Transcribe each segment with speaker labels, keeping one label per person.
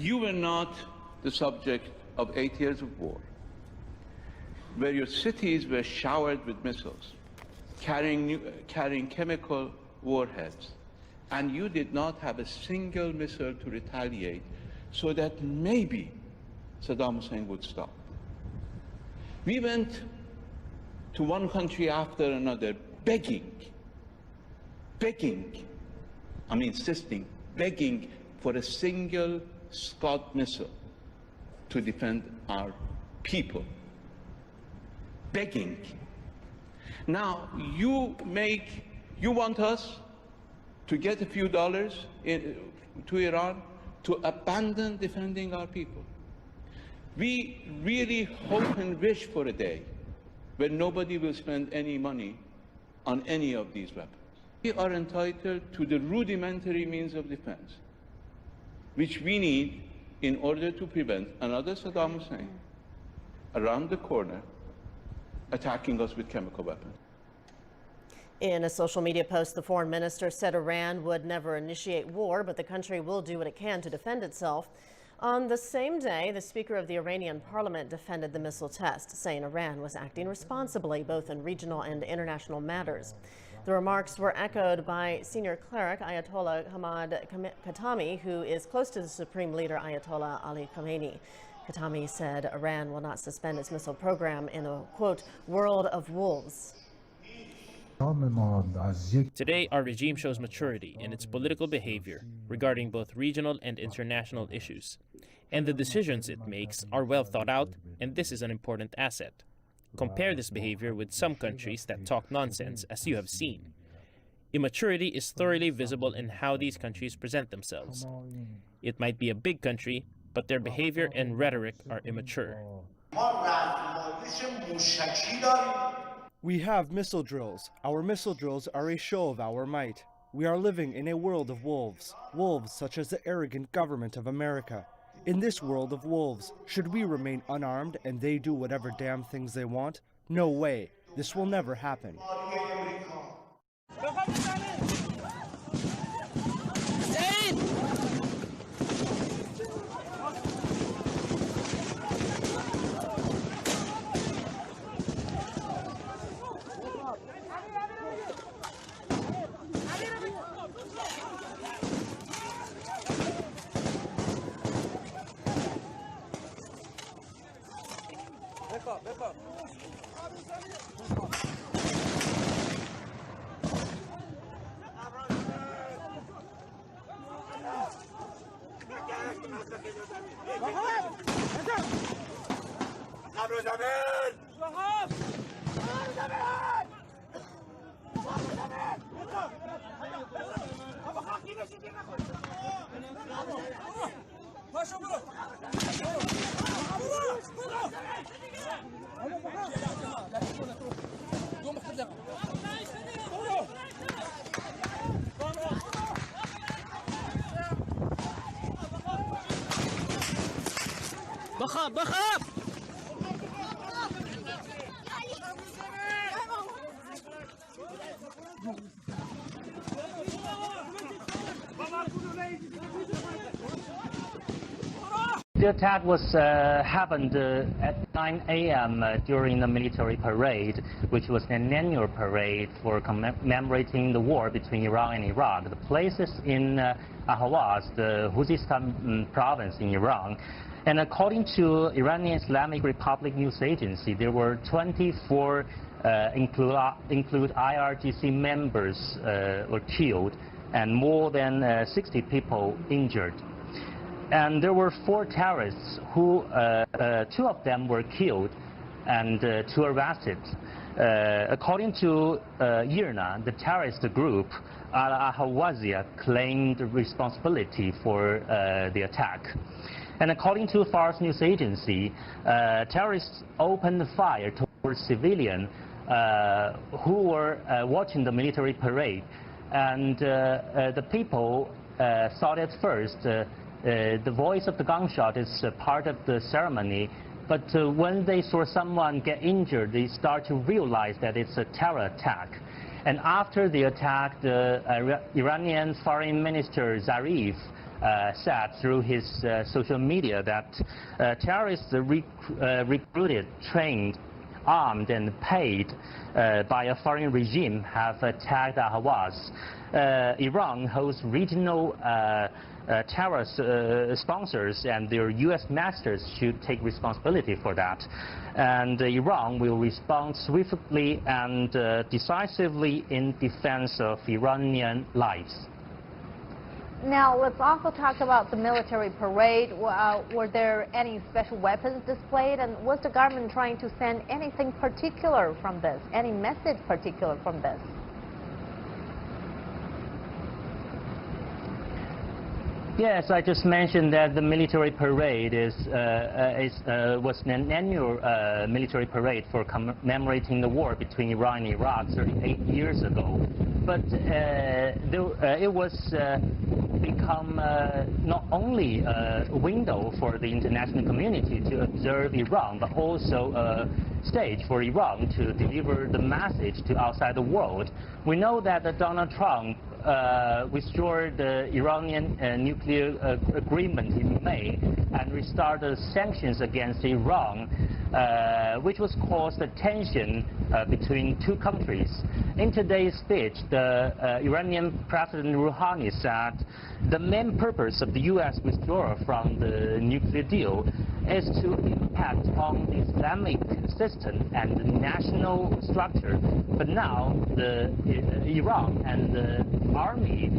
Speaker 1: You were not the subject of 8 years of war, where your cities were showered with missiles, carrying chemical warheads, and you did not have a single missile to retaliate so that maybe Saddam Hussein would stop. We went to one country after another begging, insisting, begging for a single Scud missile to defend our people. Begging. Now, you want us to get a few dollars to Iran to abandon defending our people. We really hope and wish for a day when nobody will spend any money on any of these weapons. We are entitled to the rudimentary means of defense, which we need in order to prevent another Saddam Hussein around the corner attacking us with chemical weapons.
Speaker 2: In a social media post, the foreign minister said Iran would never initiate war, but the country will do what it can to defend itself. On the same day, the Speaker of the Iranian parliament defended the missile test, saying Iran was acting responsibly both in regional and international matters. The remarks were echoed by senior cleric Ayatollah Ahmad Khatami, who is close to the Supreme Leader Ayatollah Ali Khamenei. Khatami said Iran will not suspend its missile program in a, quote, world of wolves.
Speaker 3: Today, our regime shows maturity in its political behavior regarding both regional and international issues. And the decisions it makes are well thought out, and this is an important asset. Compare this behavior with some countries that talk nonsense, as you have seen. Immaturity is thoroughly visible in how these countries present themselves. It might be a big country, but their behavior and rhetoric are immature.
Speaker 4: We have missile drills. Our missile drills are a show of our might. We are living in a world of wolves, wolves such as the arrogant government of America. In this world of wolves, should we remain unarmed and they do whatever damn things they want? No way. This will never happen.
Speaker 5: The attack was happened at 9 a.m. During the military parade, which was an annual parade for commemorating the war between Iran and Iraq. The place is in Ahvaz, the Khuzestan province in Iran. And according to Iranian Islamic Republic news agency, there were 24 include IRGC members were killed and more than 60 people injured. And there were 4 terrorists who, 2 of them were killed and 2 arrested. According to IRNA, the terrorist group, Ahvaz, claimed responsibility for the attack. And according to Fars news agency, terrorists opened fire towards civilians who were watching the military parade. And the people thought at first the voice of the gunshot is part of the ceremony, but when they saw someone get injured, they start to realize that it's a terror attack. And after the attack, the Iranian Foreign Minister Zarif said through his social media that terrorists recruited, trained, armed and paid by a foreign regime have attacked Ahvaz. Iran hosts regional terrorist sponsors, and their U.S. masters should take responsibility for that. And Iran will respond swiftly and decisively in defense of Iranian lives.
Speaker 6: Now, let's also talk about the military parade. Were there any special weapons displayed? And was the government trying to send anything particular from this? Any message particular from this?
Speaker 5: Yes, I just mentioned that the military parade was an annual military parade for commemorating the war between Iran and Iraq 38 years ago. But it was become not only a window for the international community to observe Iran, but also a stage for Iran to deliver the message to outside the world. We know that Donald Trump restored the Iranian nuclear agreement in May and restarted sanctions against Iran, which was caused a tension between two countries. In today's speech, the Iranian President Rouhani said the main purpose of the U.S. withdrawal from the nuclear deal is to impact on the Islamic system and the national structure. But now Iran and the army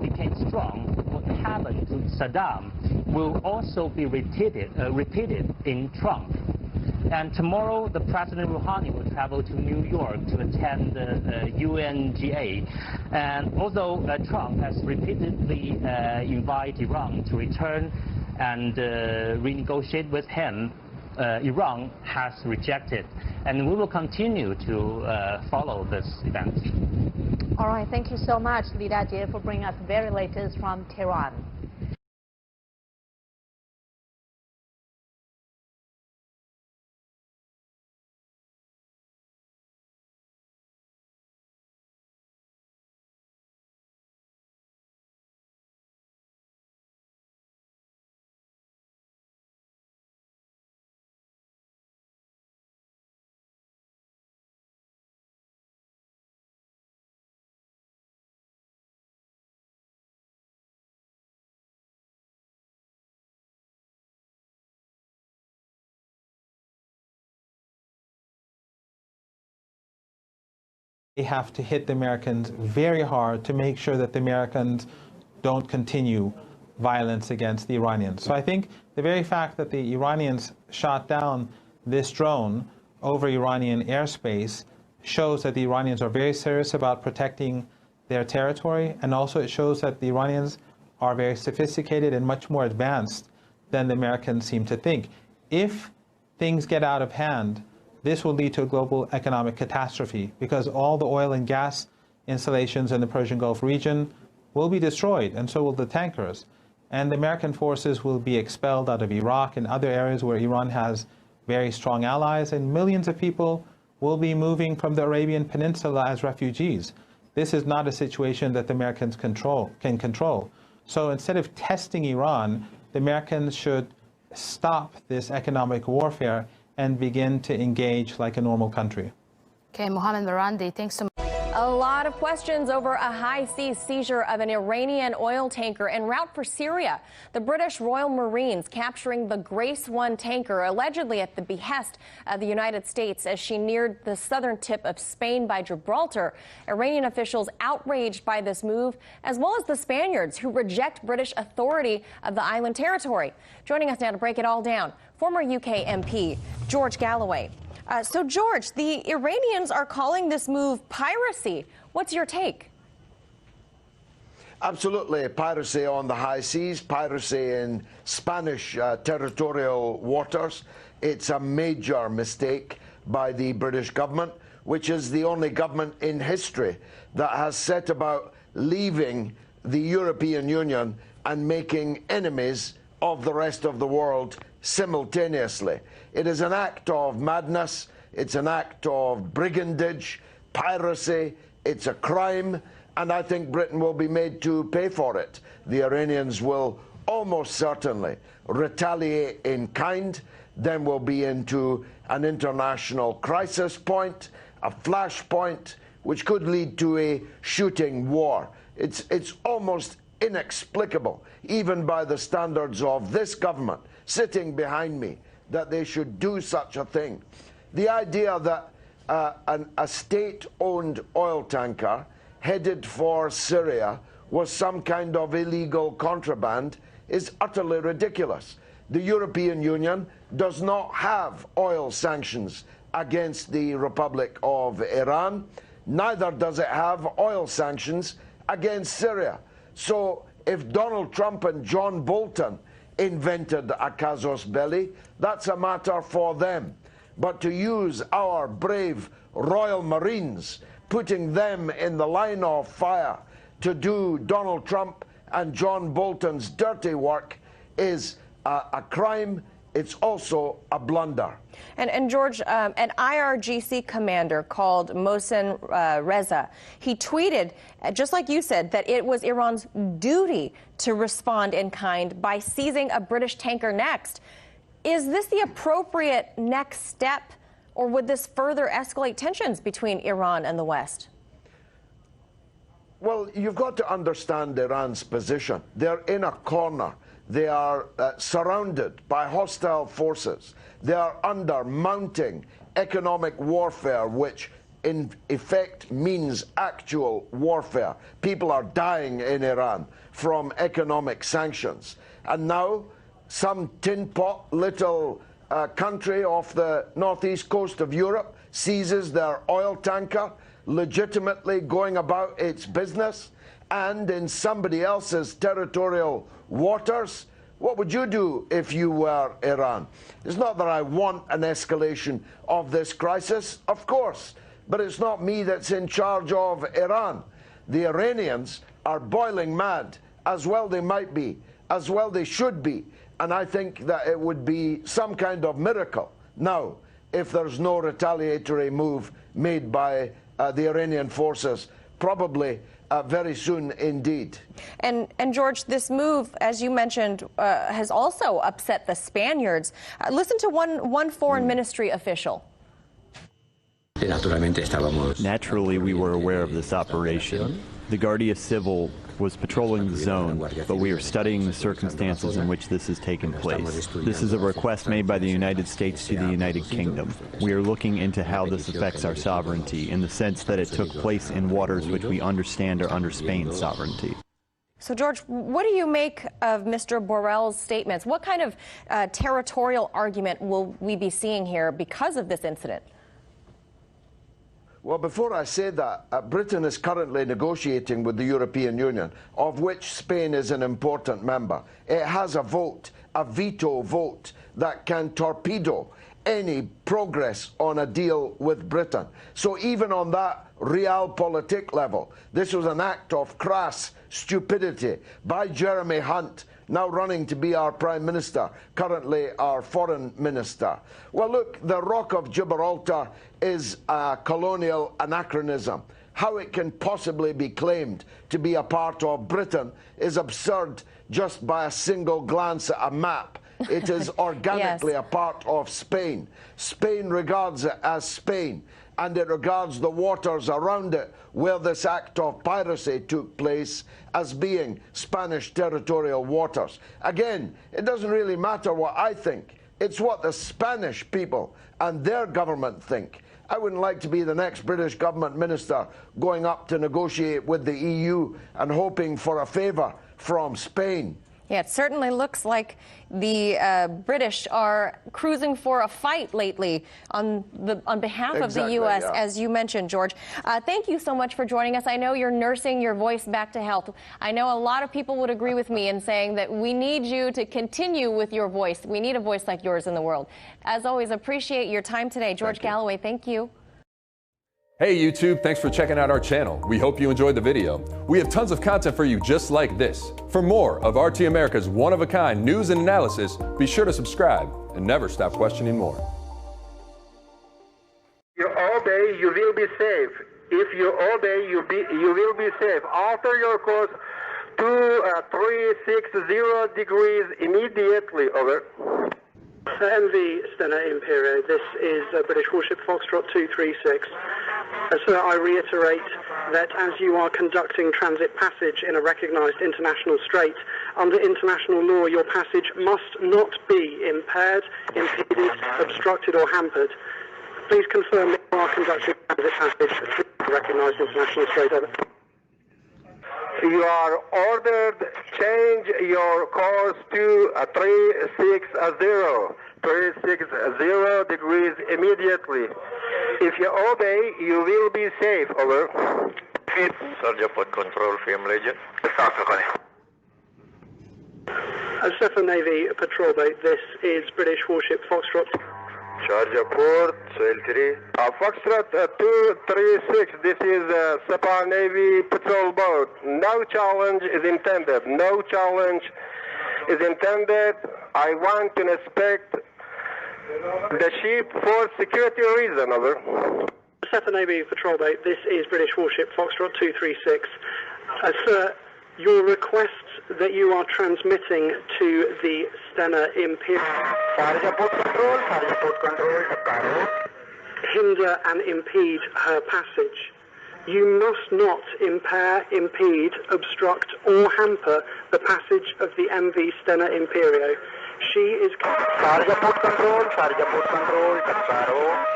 Speaker 5: became strong. What happened to Saddam will also be repeated in Trump. And tomorrow, the President Rouhani will travel to New York to attend the UNGA. And although Trump has repeatedly invited Iran to return and renegotiate with him, Iran has rejected. And we will continue to follow this event.
Speaker 6: All right, thank you so much, Li Dajie, for bringing us the very latest from Tehran.
Speaker 7: They have to hit the Americans very hard to make sure that the Americans don't continue violence against the Iranians. So I think the very fact that the Iranians shot down this drone over Iranian airspace shows that the Iranians are very serious about protecting their territory, and also it shows that the Iranians are very sophisticated and much more advanced than the Americans seem to think. If things get out of hand, this will lead to a global economic catastrophe, because all the oil and gas installations in the Persian Gulf region will be destroyed, and so will the tankers. And the American forces will be expelled out of Iraq and other areas where Iran has very strong allies, and millions of people will be moving from the Arabian Peninsula as refugees. This is not a situation that the Americans can control. So instead of testing Iran, the Americans should stop this economic warfare and begin to engage like a normal country.
Speaker 8: Okay, Mohammed Marandi, thanks so much.
Speaker 9: A lot of questions over a high-seas seizure of an Iranian oil tanker en route for Syria. The British Royal Marines capturing the Grace 1 tanker, allegedly at the behest of the United States as she neared the southern tip of Spain by Gibraltar. Iranian officials outraged by this move, as well as the Spaniards who reject British authority of the island territory. Joining us now to break it all down, former UK MP George Galloway. So, George, the Iranians are calling this move piracy. What's your take?
Speaker 10: Absolutely. Piracy on the high seas, piracy in Spanish territorial waters. It's a major mistake by the British government, which is the only government in history that has set about leaving the European Union and making enemies of the rest of the world simultaneously. It is an act of madness, it's an act of brigandage, piracy, it's a crime, And I think Britain will be made to pay for it. The Iranians will almost certainly retaliate in kind. Then we'll be into an international crisis point, a flashpoint, which could lead to a shooting war. It's almost inexplicable, even by the standards of this government sitting behind me, that they should do such a thing. The idea that a state-owned oil tanker headed for Syria was some kind of illegal contraband is utterly ridiculous. The European Union does not have oil sanctions against the Republic of Iran. Neither does it have oil sanctions against Syria. So if Donald Trump and John Bolton invented a casus belli, that's a matter for them. But to use our brave Royal Marines, putting them in the line of fire to do Donald Trump and John Bolton's dirty work is a crime. It's also a blunder.
Speaker 9: And George, an IRGC commander called Mohsen Reza, he tweeted, just like you said, that it was Iran's duty to respond in kind by seizing a British tanker next. Is this the appropriate next step, or would this further escalate tensions between Iran and the West?
Speaker 10: Well, you've got to understand Iran's position. They're in a corner. They are surrounded by hostile forces. They are under mounting economic warfare, which in effect means actual warfare. People are dying in Iran from economic sanctions. And now some tin pot little country off the northeast coast of Europe seizes their oil tanker, legitimately going about its business, and in somebody else's territorial waters. What would you do if you were Iran? It's not that I want an escalation of this crisis, of course, but it's not me that's in charge of Iran. The Iranians are boiling mad, as well they might be, as well they should be, and I think that it would be some kind of miracle now if there's no retaliatory move made by the Iranian forces, probably very soon indeed.
Speaker 9: And George, this move, as you mentioned, has also upset the Spaniards. Listen to one foreign ministry official.
Speaker 11: Naturally, we were aware of this operation. The Guardia Civil was patrolling the zone, but we are studying the circumstances in which this has taken place. This is a request made by the United States to the United Kingdom. We are looking into how this affects our sovereignty in the sense that it took place in waters which we understand are under Spain's sovereignty.
Speaker 9: So, George, what do you make of Mr. Borrell's statements? What kind of territorial argument will we be seeing here because of this incident?
Speaker 10: Well, before I say that, Britain is currently negotiating with the European Union, of which Spain is an important member. It has a vote, a veto vote, that can torpedo any progress on a deal with Britain. So even on that realpolitik level, this was an act of crass stupidity by Jeremy Hunt, now running to be our Prime Minister, currently our Foreign Minister. Well, look, the Rock of Gibraltar is a colonial anachronism. How it can possibly be claimed to be a part of Britain is absurd just by a single glance at a map. It is organically a part of Spain. Spain regards it as Spain, and it regards the waters around it where this act of piracy took place as being Spanish territorial waters. Again, it doesn't really matter what I think. It's what the Spanish people and their government think. I wouldn't like to be the next British government minister going up to negotiate with the EU and hoping for a favour from Spain.
Speaker 9: Yeah, it certainly looks like the British are cruising for a fight lately on behalf of the U.S., as you mentioned, George. Thank you so much for joining us. I know you're nursing your voice back to health. I know a lot of people would agree with me in saying that we need you to continue with your voice. We need a voice like yours in the world. As always, appreciate your time today. George Galloway, thank you.
Speaker 12: Hey YouTube, thanks for checking out our channel. We hope you enjoyed the video. We have tons of content for you just like this. For more of RT America's one-of-a-kind news and analysis, be sure to subscribe and never stop questioning more.
Speaker 13: You obey, you will be safe. If you obey, you will be safe. Alter your course to 360 degrees immediately. Over.
Speaker 14: MV Stena Imperio, this is British warship Foxtrot 236. Sir, I reiterate that as you are conducting transit passage in a recognised international strait, under international law your passage must not be impaired, impeded, obstructed or hampered. Please confirm that you are conducting transit passage through a recognised international strait. Over.
Speaker 13: You are ordered change your course to 360 degrees immediately. If you obey, you will be safe. Over.
Speaker 15: Sergeant Port Control, Film Legend.
Speaker 14: Seffer Navy patrol boat, this is British warship Foxtrot.
Speaker 13: Charger Port, Soil 3. Foxtrot 236, this is Separ Navy patrol boat. No challenge is intended. No challenge is intended. I want to inspect the ship for security reason. Over.
Speaker 14: Seffer Navy patrol boat, this is British warship Foxtrot 236. Sir, your requests that you are transmitting to the Stena Imperial hinder and impede her passage. You must not impair, impede, obstruct or hamper the passage of the MV Stena Imperio. She is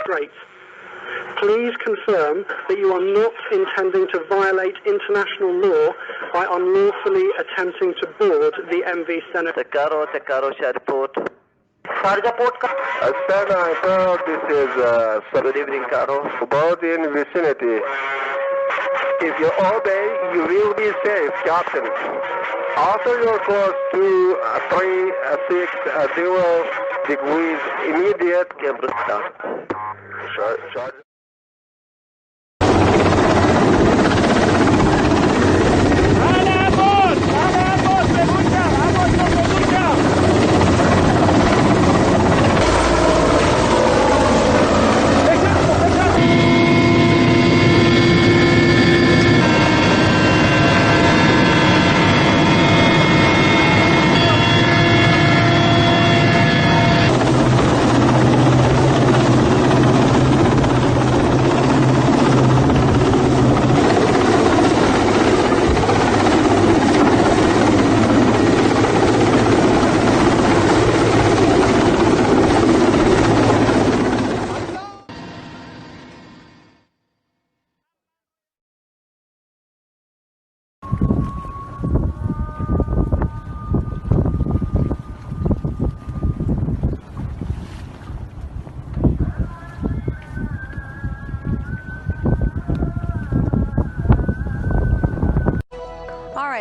Speaker 14: straight. Please confirm that you are not intending to violate international law by unlawfully attempting to board the MV Stena.
Speaker 13: Stena Imperial, this is good evening, Caro. Board in vicinity. If you obey, you will be safe, Captain. Alter your course to 360 degrees immediate Gibraltar.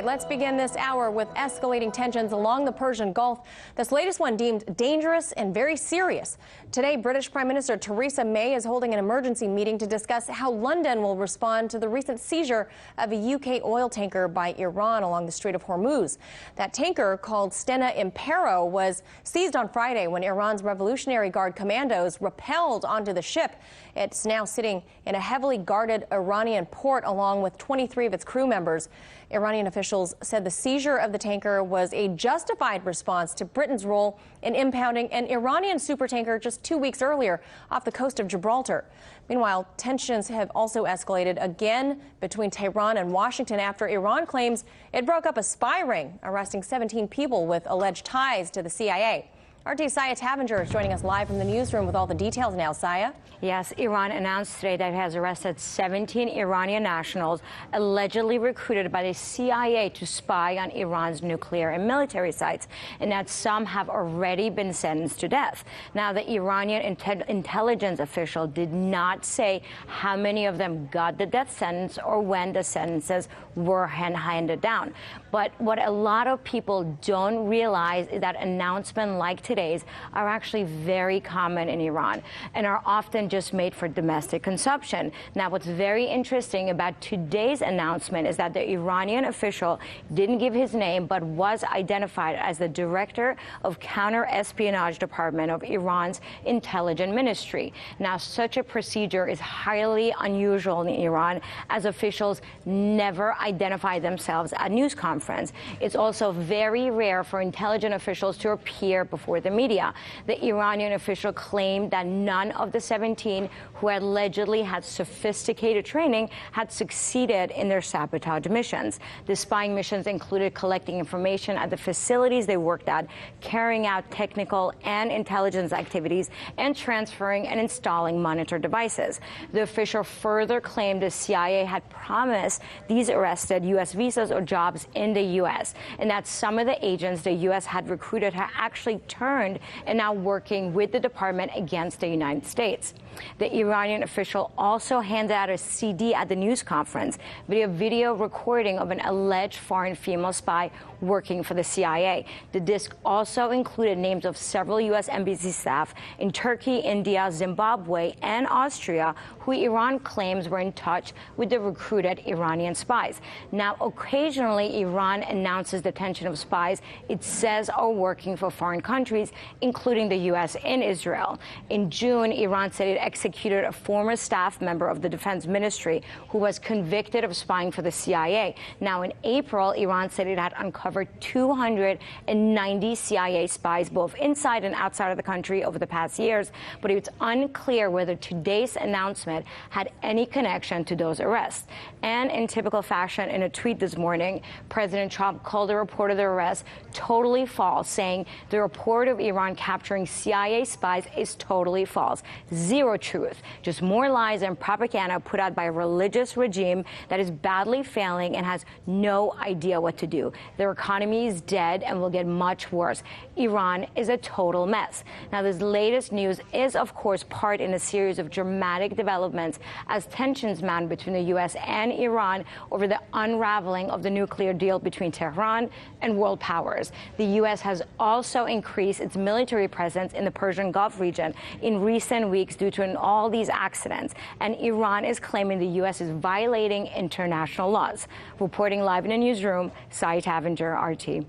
Speaker 9: Let's begin this hour with escalating tensions along the Persian Gulf. This latest one deemed dangerous and very serious. Today, British Prime Minister Theresa May is holding an emergency meeting to discuss how London will respond to the recent seizure of a UK oil tanker by Iran along the Strait of Hormuz. That tanker, called Stena Impero, was seized on Friday when Iran's Revolutionary Guard commandos rappelled onto the ship. It's now sitting in a heavily guarded Iranian port along with 23 of its crew members. Iranian officials said the seizure of the tanker was a justified response to Britain's role in impounding an Iranian supertanker just 2 weeks earlier off the coast of Gibraltar. Meanwhile, tensions have also escalated again between Tehran and Washington after Iran claims it broke up a spy ring, arresting 17 people with alleged ties to the CIA. RT Saya Tavenger is joining us live from the newsroom with all the details now. Saya?
Speaker 16: Yes, Iran announced today that it has arrested 17 Iranian nationals allegedly recruited by the CIA to spy on Iran's nuclear and military sites, and that some have already been sentenced to death. Now, the Iranian intelligence official did not say how many of them got the death sentence or when the sentences were handed down. But what a lot of people don't realize is that announcements like today's are actually very common in Iran and are often just made for domestic consumption. Now, what's very interesting about today's announcement is that the Iranian official didn't give his name, but was identified as the director of counter-espionage department of Iran's intelligence ministry. Now, such a procedure is highly unusual in Iran, as officials never identify themselves at news conference. It's also very rare for intelligence officials to appear before the media. The Iranian official claimed that none of the 17 who allegedly had sophisticated training had succeeded in their sabotage missions. The spying missions included collecting information at the facilities they worked at, carrying out technical and intelligence activities, and transferring and installing monitor devices. The official further claimed the CIA had promised these arrested U.S. visas or jobs in the U.S., and that some of the agents the U.S. had recruited had actually turned and now working with the department against the United States. The Iranian official also handed out a CD at the news conference with a video recording of an alleged foreign female spy working for the CIA. The disc also included names of several U.S. embassy staff in Turkey, India, Zimbabwe, and Austria who Iran claims were in touch with the recruited Iranian spies. Now, occasionally, Iran announces detention of spies it says are working for foreign countries, including the U.S. and Israel. In June, Iran said it executed a former staff member of the defense ministry who was convicted of spying for the CIA. Now, in April, Iran said it had uncovered 290 CIA spies, both inside and outside of the country over the past years, but it's unclear whether today's announcement had any connection to those arrests. And in typical fashion, in a tweet this morning, President Trump called the report of the arrest totally false, saying the report of Iran capturing CIA spies is totally false. Zero truth, just more lies and propaganda put out by a religious regime that is badly failing and has no idea what to do. Their economy is dead and will get much worse. Iran is a total mess. Now, this latest news is, of course, part in a series of dramatic developments as tensions mount between the U.S. and Iran over the unraveling of the nuclear deal between Tehran and world powers. The U.S. has also increased its military presence in the Persian Gulf region in recent weeks due to all these accidents, and Iran is claiming the U.S. is violating international laws. Reporting live in the newsroom, Sai Tavenger, RT.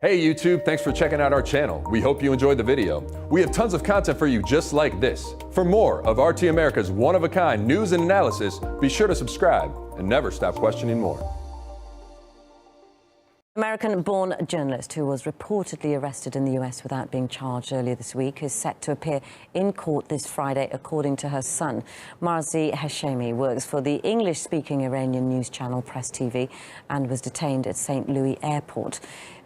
Speaker 12: Hey YouTube, thanks for checking out our channel. We hope you enjoyed the video. We have tons of content for you just like this. For more of RT America's one-of-a-kind news and analysis, be sure to subscribe and never stop questioning more.
Speaker 17: American-born journalist who was reportedly arrested in the US without being charged earlier this week is set to appear in court this Friday, according to her son. Marzieh Hashemi works for the English-speaking Iranian news channel PressTV and was detained at St. Louis Airport.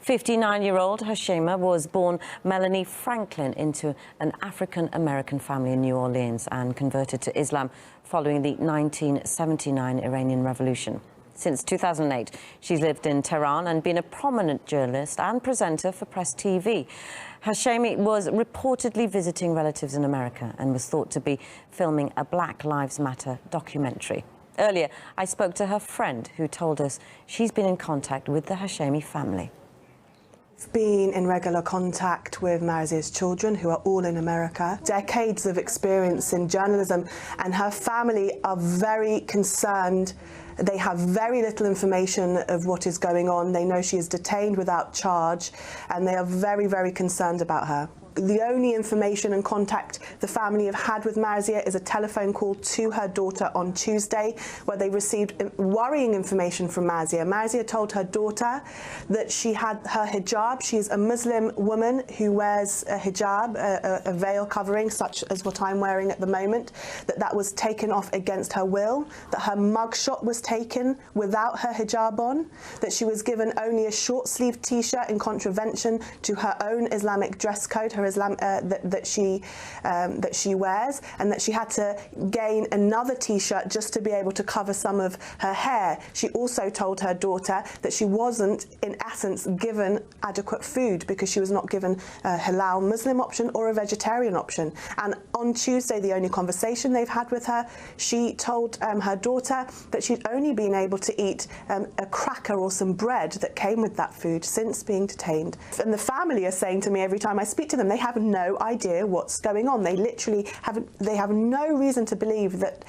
Speaker 17: 59-year-old Hashemi was born Melanie Franklin into an African-American family in New Orleans and converted to Islam following the 1979 Iranian Revolution. Since 2008, she's lived in Tehran and been a prominent journalist and presenter for PressTV. Hashemi was reportedly visiting relatives in America and was thought to be filming a Black Lives Matter documentary. Earlier, I spoke to her friend who told us she's been in contact with the Hashemi family.
Speaker 18: I've been in regular contact with Marzieh's children, who are all in America. Decades of experience in journalism, and her family are very concerned. They have very little information of what is going on. They know she is detained without charge, and they are very, very concerned about her. The only information and contact the family have had with Marzieh is a telephone call to her daughter on Tuesday, where they received worrying information from Marzieh. Marzieh told her daughter that she had her hijab. She's a Muslim woman who wears a hijab, a veil covering, such as what I'm wearing at the moment, that was taken off against her will, that her mugshot was taken without her hijab on, that she was given only a short-sleeved T-shirt in contravention to her own Islamic dress code, her that she wears, and that she had to gain another T-shirt just to be able to cover some of her hair. She also told her daughter that she wasn't, in essence, given adequate food because she was not given a halal Muslim option or a vegetarian option. And on Tuesday, the only conversation they've had with her, she told her daughter that she'd only been able to eat a cracker or some bread that came with that food since being detained. And the family are saying to me every time I speak to them, they have no idea what's going on. They literally have no reason to believe that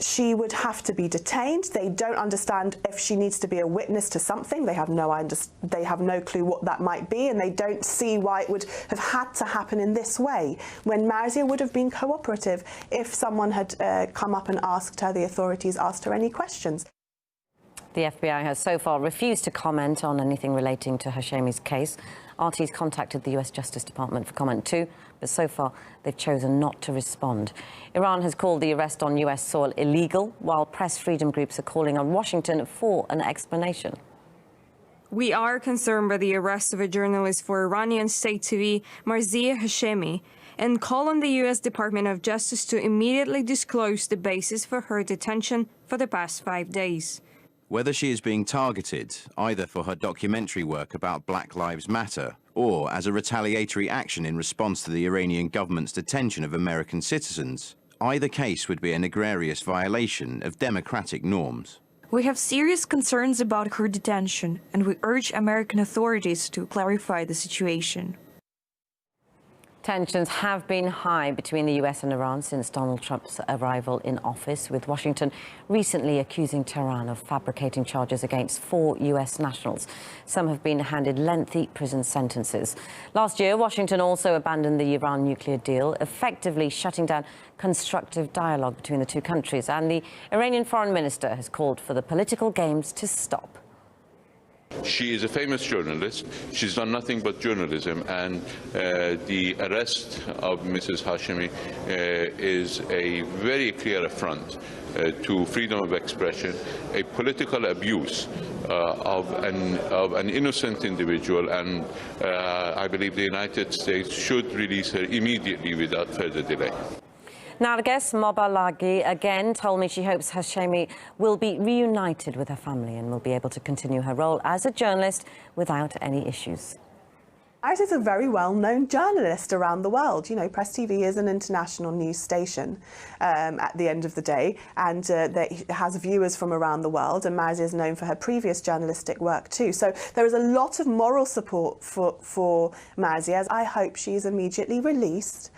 Speaker 18: she would have to be detained. They don't understand if she needs to be a witness to something. They have no clue what that might be, and they don't see why it would have had to happen in this way, when Marzieh would have been cooperative if someone had come up and asked her, the authorities asked her any questions.
Speaker 17: The FBI has so far refused to comment on anything relating to Hashemi's case. RT's contacted the US Justice Department for comment too, but so far they've chosen not to respond. Iran has called the arrest on US soil illegal, while press freedom groups are calling on Washington for an explanation.
Speaker 19: We are concerned by the arrest of a journalist for Iranian state TV, Marzieh Hashemi, and call on the US Department of Justice to immediately disclose the basis for her detention for the past 5 days.
Speaker 20: Whether she is being targeted, either for her documentary work about Black Lives Matter or as a retaliatory action in response to the Iranian government's detention of American citizens, either case would be an egregious violation of democratic norms.
Speaker 19: We have serious concerns about her detention, and we urge American authorities to clarify the situation.
Speaker 17: Tensions have been high between the US and Iran since Donald Trump's arrival in office, with Washington recently accusing Tehran of fabricating charges against 4 US nationals. Some have been handed lengthy prison sentences. Last year, Washington also abandoned the Iran nuclear deal, effectively shutting down constructive dialogue between the two countries. And the Iranian foreign minister has called for the political games to stop.
Speaker 21: She is a famous journalist. She's done nothing but journalism, and the arrest of Mrs. Hashemi is a very clear affront to freedom of expression, a political abuse of an innocent individual, and I believe the United States should release her immediately without further delay.
Speaker 17: Narges Mobalagi again told me she hopes Hashemi will be reunited with her family and will be able to continue her role as a journalist without any issues.
Speaker 18: Marzieh is a very well-known journalist around the world. You know, PressTV is an international news station at the end of the day, and it has viewers from around the world, and Marzieh is known for her previous journalistic work too. So there is a lot of moral support for Marzieh. I hope she is immediately released,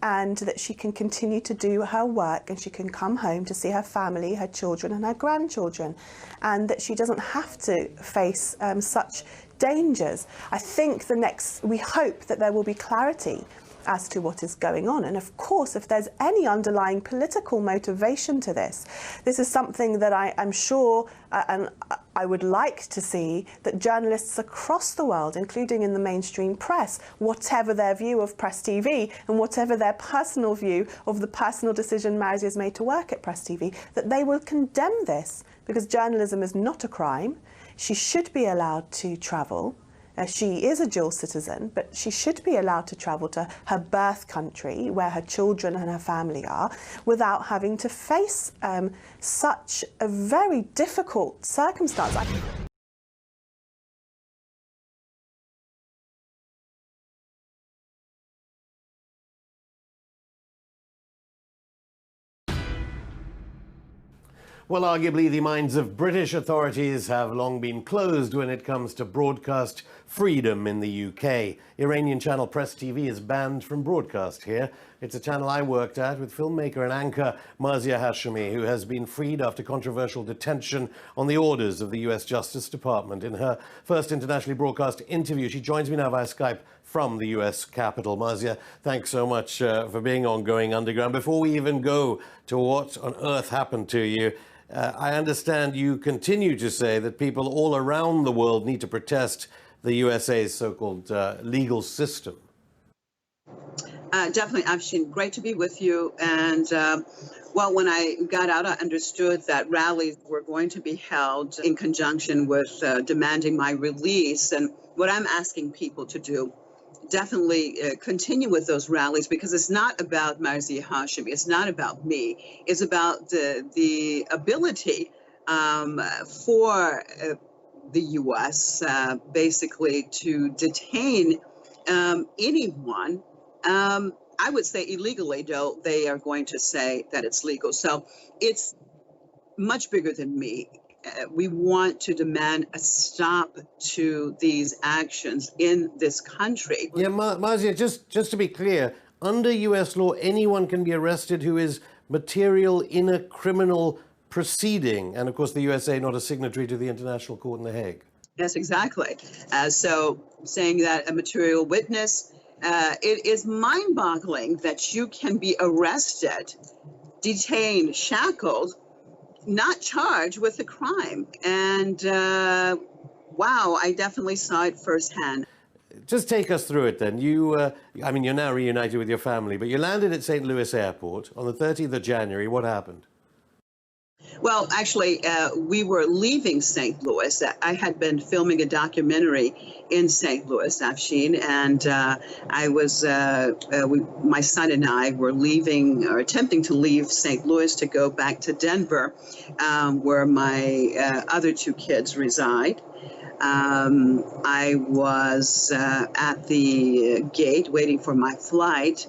Speaker 18: and that she can continue to do her work, and she can come home to see her family, her children and her grandchildren, and that she doesn't have to face such dangers. I think we hope that there will be clarity as to what is going on. And of course, if there's any underlying political motivation to this, this is something that I'm sure and I would like to see, that journalists across the world, including in the mainstream press, whatever their view of PressTV and whatever their personal view of the personal decision Marzieh has made to work at PressTV, that they will condemn this, because journalism is not a crime. She should be allowed to travel. She is a dual citizen, but she should be allowed to travel to her birth country, where her children and her family are, without having to face such a very difficult circumstance.
Speaker 22: Well, arguably, the minds of British authorities have long been closed when it comes to broadcast freedom in the UK. Iranian channel PressTV is banned from broadcast here. It's a channel I worked at with filmmaker and anchor Marzieh Hashemi, who has been freed after controversial detention on the orders of the US Justice Department. In her first internationally broadcast interview, she joins me now via Skype from the US Capitol. Marzieh, thanks so much for being on Going Underground. Before we even go to what on earth happened to you, I understand you continue to say that people all around the world need to protest the USA's so-called legal system.
Speaker 23: Definitely, Afshin. Great to be with you. And well, when I got out, I understood that rallies were going to be held in conjunction with demanding my release. And what I'm asking people to do definitely continue with those rallies, because it's not about Marzieh Hashemi. It's not about me. It's about the ability for the U.S. Basically to detain anyone. I would say illegally, though they are going to say that it's legal. So it's much bigger than me. We want to demand a stop to these actions in this country.
Speaker 22: Yeah, Marzieh, just to be clear, under U.S. law, anyone can be arrested who is material in a criminal proceeding. And of course, the USA not a signatory to the International Court in The Hague.
Speaker 23: Yes, exactly. So saying that a material witness, it is mind-boggling that you can be arrested, detained, shackled, not charged with a crime. And wow, I definitely saw it firsthand.
Speaker 22: Just take us through it then. I mean, you're now reunited with your family, but you landed at St. Louis Airport on the 30th of January. What happened?
Speaker 23: Well, actually, we were leaving St. Louis. I had been filming a documentary in St. Louis, Afshin, and I was, my son and I were leaving, or attempting to leave St. Louis to go back to Denver, where my other two kids reside. I was at the gate waiting for my flight.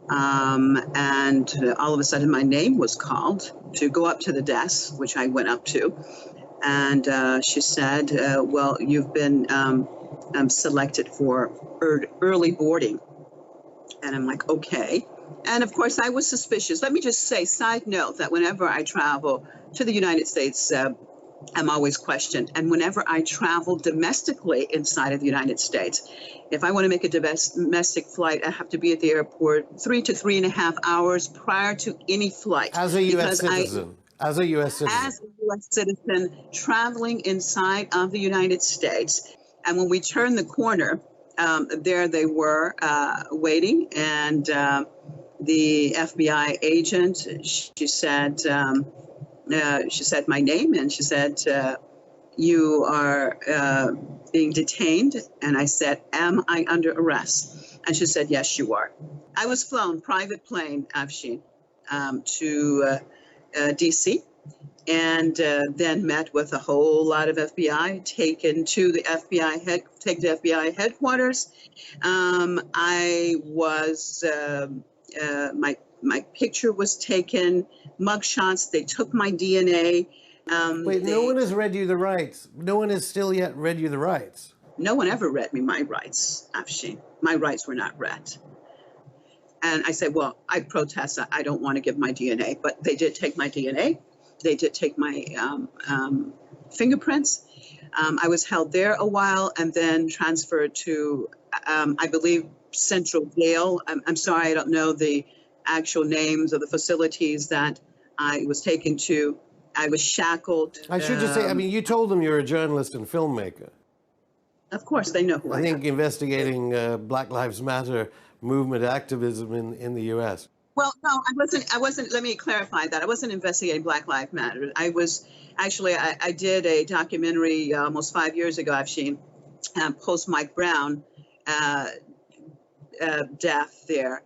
Speaker 23: And all of a sudden my name was called to go up to the desk, which I went up to. And she said, well, you've been selected for early boarding. And I'm like, okay. And of course, I was suspicious. Let me just say, side note, that whenever I travel to the United States, I'm always questioned. And whenever I travel domestically inside of the United States, if I want to make a domestic flight, I have to be at the airport 3 to 3.5 hours prior to any flight.
Speaker 22: As a U.S. citizen. As a U.S. citizen.
Speaker 23: As a U.S. citizen traveling inside of the United States. And when we turned the corner, there they were waiting. And the FBI agent, she said my name, and she said, you are being detained. And I said, am I under arrest? And she said, yes, you are. I was flown private plane, Afshin, to D.C. and then met with a whole lot of FBI, taken to the FBI headquarters. I was, my picture was taken, mugshots, they took my DNA.
Speaker 22: Wait, no one has read you the rights. No one has still yet read you the rights.
Speaker 23: No one ever read me my rights, Afshin. My rights were not read. And I said, well, I protest. I don't want to give my DNA. But they did take my DNA. They did take my fingerprints. I was held there a while and then transferred to, I believe, Central Jail. I'm sorry, I don't know the actual names of the facilities that I was taken to. I was shackled.
Speaker 22: I should just say, I mean, you told them you're a journalist and filmmaker.
Speaker 23: Of course, they know who I am.
Speaker 22: I think investigating Black Lives Matter movement activism in the U.S.
Speaker 23: Well, no, I wasn't, let me clarify that. I wasn't investigating Black Lives Matter. I was, actually, I did a documentary almost 5 years ago, I've seen, post Mike Brown death there,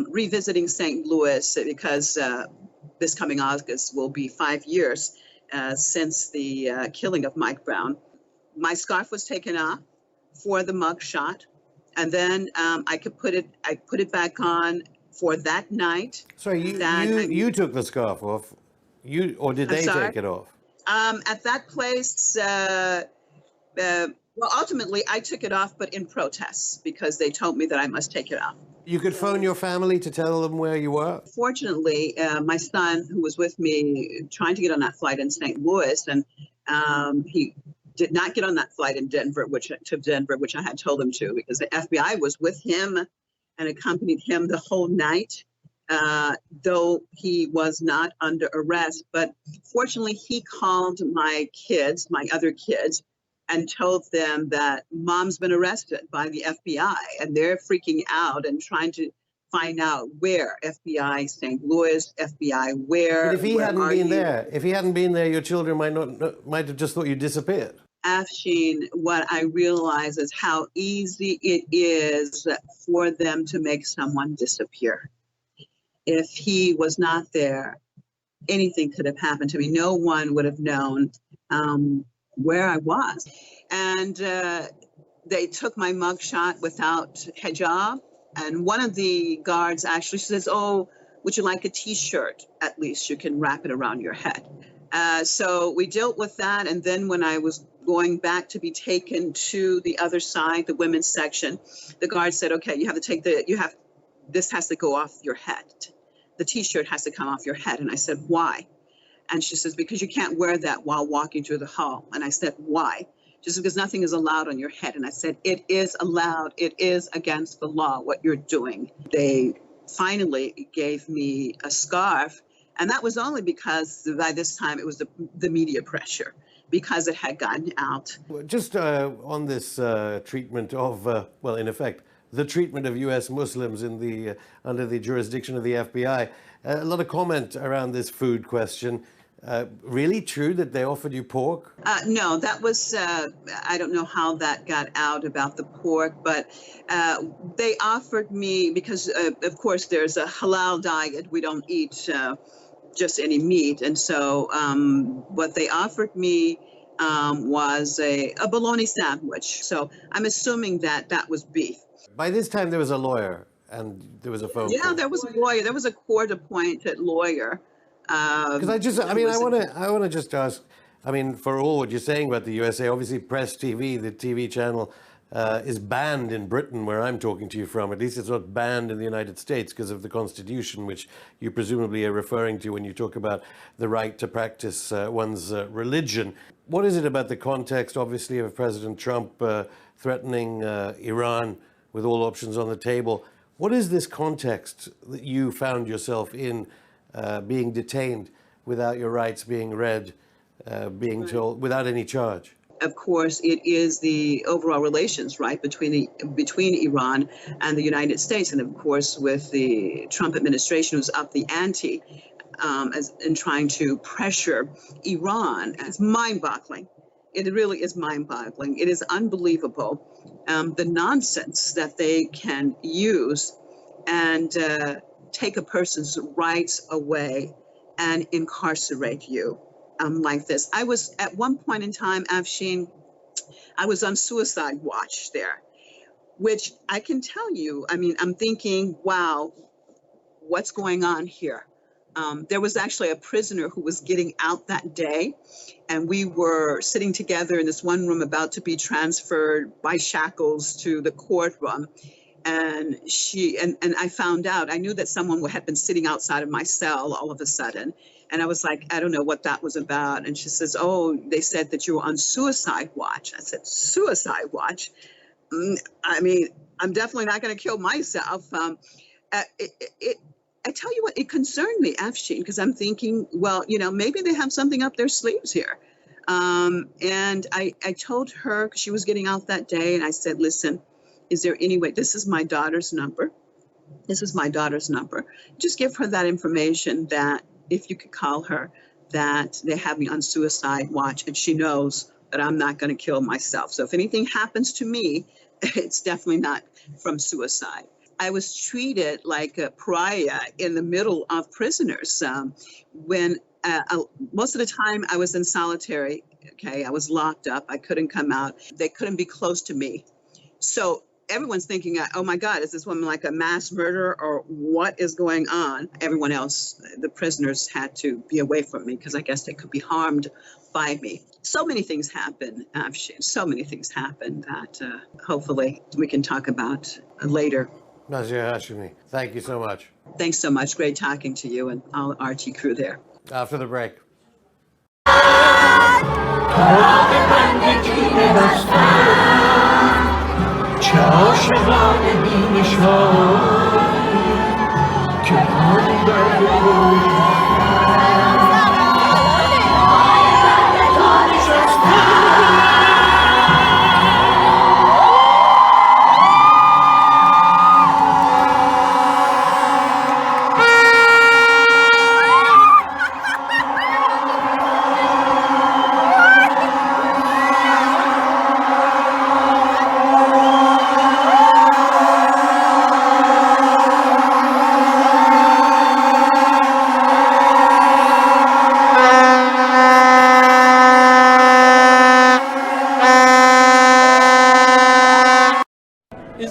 Speaker 23: revisiting St. Louis, because this coming August will be 5 years since the killing of Mike Brown. My scarf was taken off for the mug shot, and then I put it back on for that night.
Speaker 22: Sorry, you took the scarf off, or did they take it off?
Speaker 23: At that place, well, ultimately I took it off, but in protest, because they told me that I must take it off.
Speaker 22: You could phone your family to tell them where you were?
Speaker 23: Fortunately, my son, who was with me trying to get on that flight in St. Louis, and he did not get on that flight in Denver, which I had told him to, because the FBI was with him and accompanied him the whole night, though he was not under arrest. But fortunately, he called my kids, my other kids, and told them that mom's been arrested by the FBI, and they're freaking out and trying to find out where. FBI St. Louis, FBI where.
Speaker 22: But if he hadn't been there, your children might have just thought you disappeared.
Speaker 23: Afshin, what I realize is how easy it is for them to make someone disappear. If he was not there, anything could have happened to me. No one would have known where I was. And they took my mugshot without hijab. And one of the guards actually says, "Oh, would you like a T-shirt? At least you can wrap it around your head." So we dealt with that. And then when I was going back to be taken to the other side, the women's section, the guard said, "Okay, you have to take this has to go off your head. The T-shirt has to come off your head." And I said, "Why?" And she says, "Because you can't wear that while walking through the hall." And I said, "Why?" She says, "Because nothing is allowed on your head." And I said, "It is allowed. It is against the law what you're doing." They finally gave me a scarf. And that was only because by this time it was the media pressure, because it had gotten out.
Speaker 22: Just on this treatment of, well, in effect, the treatment of U.S. Muslims in the under the jurisdiction of the FBI, a lot of comment around this food question. Really true that they offered you pork?
Speaker 23: No, that was, I don't know how that got out about the pork, but they offered me, because of course there's a halal diet. We don't eat just any meat. And so what they offered me was a bologna sandwich. So I'm assuming that that was beef.
Speaker 22: By this time there was a lawyer and there was a phone call.
Speaker 23: Yeah, there was a lawyer. There was a court-appointed lawyer.
Speaker 22: Because I want to just ask, I mean, for all what you're saying about the USA, obviously PressTV, the TV channel, is banned in Britain, where I'm talking to you from. At least it's not banned in the United States because of the Constitution, which you presumably are referring to when you talk about the right to practice one's religion. What is it about the context, obviously, of President Trump threatening Iran with all options on the table? What is this context that you found yourself in, being detained without your rights being read, being told without any charge?
Speaker 23: Of course, it is the overall relations, right, between Iran and the United States. And of course, with the Trump administration, who's up the ante in trying to pressure Iran. It's mind-boggling. It really is mind-boggling. It is unbelievable, the nonsense that they can use and take a person's rights away and incarcerate you. Like this. I was at one point in time, Afshin, I was on suicide watch there, which I can tell you, I mean, I'm thinking, wow, what's going on here? There was actually a prisoner who was getting out that day, and we were sitting together in this one room about to be transferred by shackles to the courtroom. And I found out, I knew that someone had been sitting outside of my cell all of a sudden. And I was like, I don't know what that was about. And she says, "Oh, they said that you were on suicide watch." I said, "Suicide watch? I mean, I'm definitely not going to kill myself." I tell you what, it concerned me, Afshin, because I'm thinking, well, you know, maybe they have something up their sleeves here. And I told her, because she was getting out that day, and I said, "Listen, is there any way, this is my daughter's number. This is my daughter's number. Just give her that information, that if you could call her, that they have me on suicide watch, and she knows that I'm not going to kill myself. So if anything happens to me, it's definitely not from suicide." I was treated like a pariah in the middle of prisoners. When most of the time I was in solitary, okay, I was locked up. I couldn't come out. They couldn't be close to me. So everyone's thinking, oh my God, is this woman like a mass murderer, or what is going on? Everyone else, the prisoners, had to be away from me because I guess they could be harmed by me. So many things happen, so many things happen that hopefully we can talk about later.
Speaker 22: Marzieh Hashemi, thank you so much.
Speaker 23: Thanks so much. Great talking to you and all RT crew there.
Speaker 22: After the break.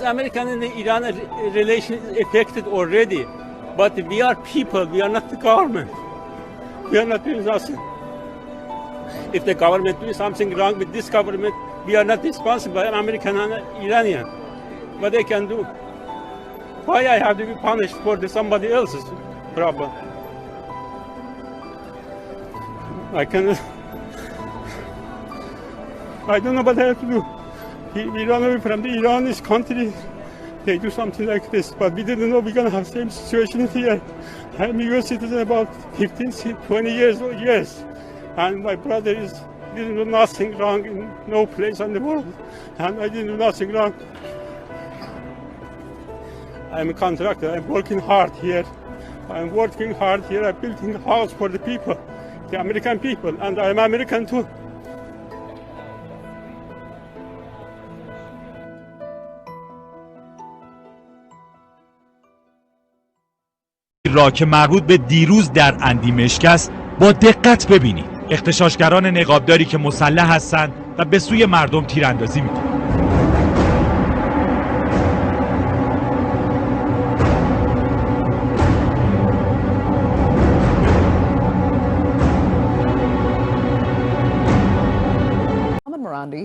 Speaker 1: American and Iran relation is affected already. But we are people, we are not the government. We are not doing nothing. If the government does something wrong with this government, we are not responsible, American and Iranian. What they can do? Why I have to be punished for somebody else's problem? I don't know what I have to do. We run away from the Iranian country. They do something like this, but we didn't know we're going to have the same situation here. I'm a US citizen about 15, 20 years old, yes. And my brother didn't do nothing wrong in no place in the world. And I didn't do nothing wrong. I'm a contractor, I'm working hard here. I'm working hard here, I'm building a house for the people, the American people, and I'm American too.
Speaker 2: را که مربوط به دیروز در اندیمشک است با دقت ببینید. اغتشاشگران نقابداری که مسلح هستند و به سوی مردم تیراندازی می‌کنند.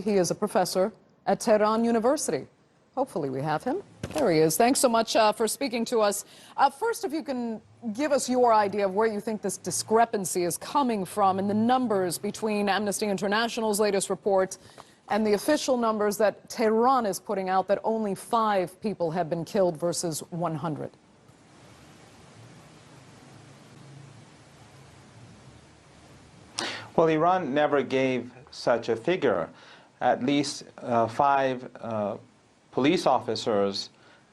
Speaker 3: He is a professor at Tehran University. Hopefully we have him. There he is. Thanks so much for speaking to us. First, if you can give us your idea of where you think this discrepancy is coming from in the numbers between Amnesty International's latest report and the official numbers that Tehran is putting out, that only 5 people have been killed versus 100.
Speaker 7: Well, Iran never gave such a figure. At least 5 police officers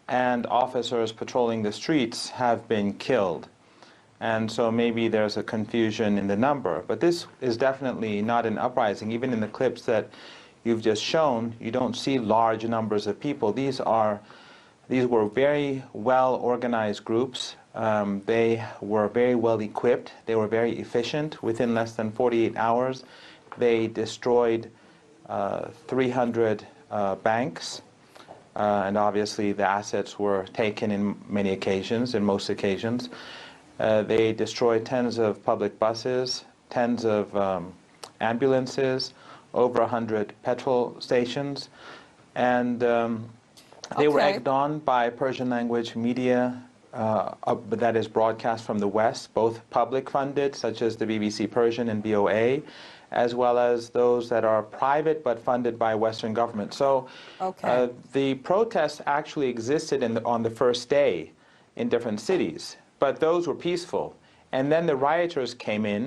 Speaker 7: and officers patrolling the streets have been killed. And so maybe there's a confusion in the number. But this is definitely not an uprising. Even in the clips that you've just shown, you don't see large numbers of people. These were very well-organized groups. They were very well equipped. They were very efficient. Within less than 48 hours, they destroyed 300 banks, and obviously the assets were taken in many occasions, in most occasions. They destroyed tens of public buses, tens of ambulances, over 100 petrol stations, and they were egged on by Persian language media that is broadcast from the West, both public funded, such as the BBC Persian and VOA, as well as those that are private but funded by Western government. So the protests actually existed on the first day in different cities, but those were peaceful. And then the rioters came in,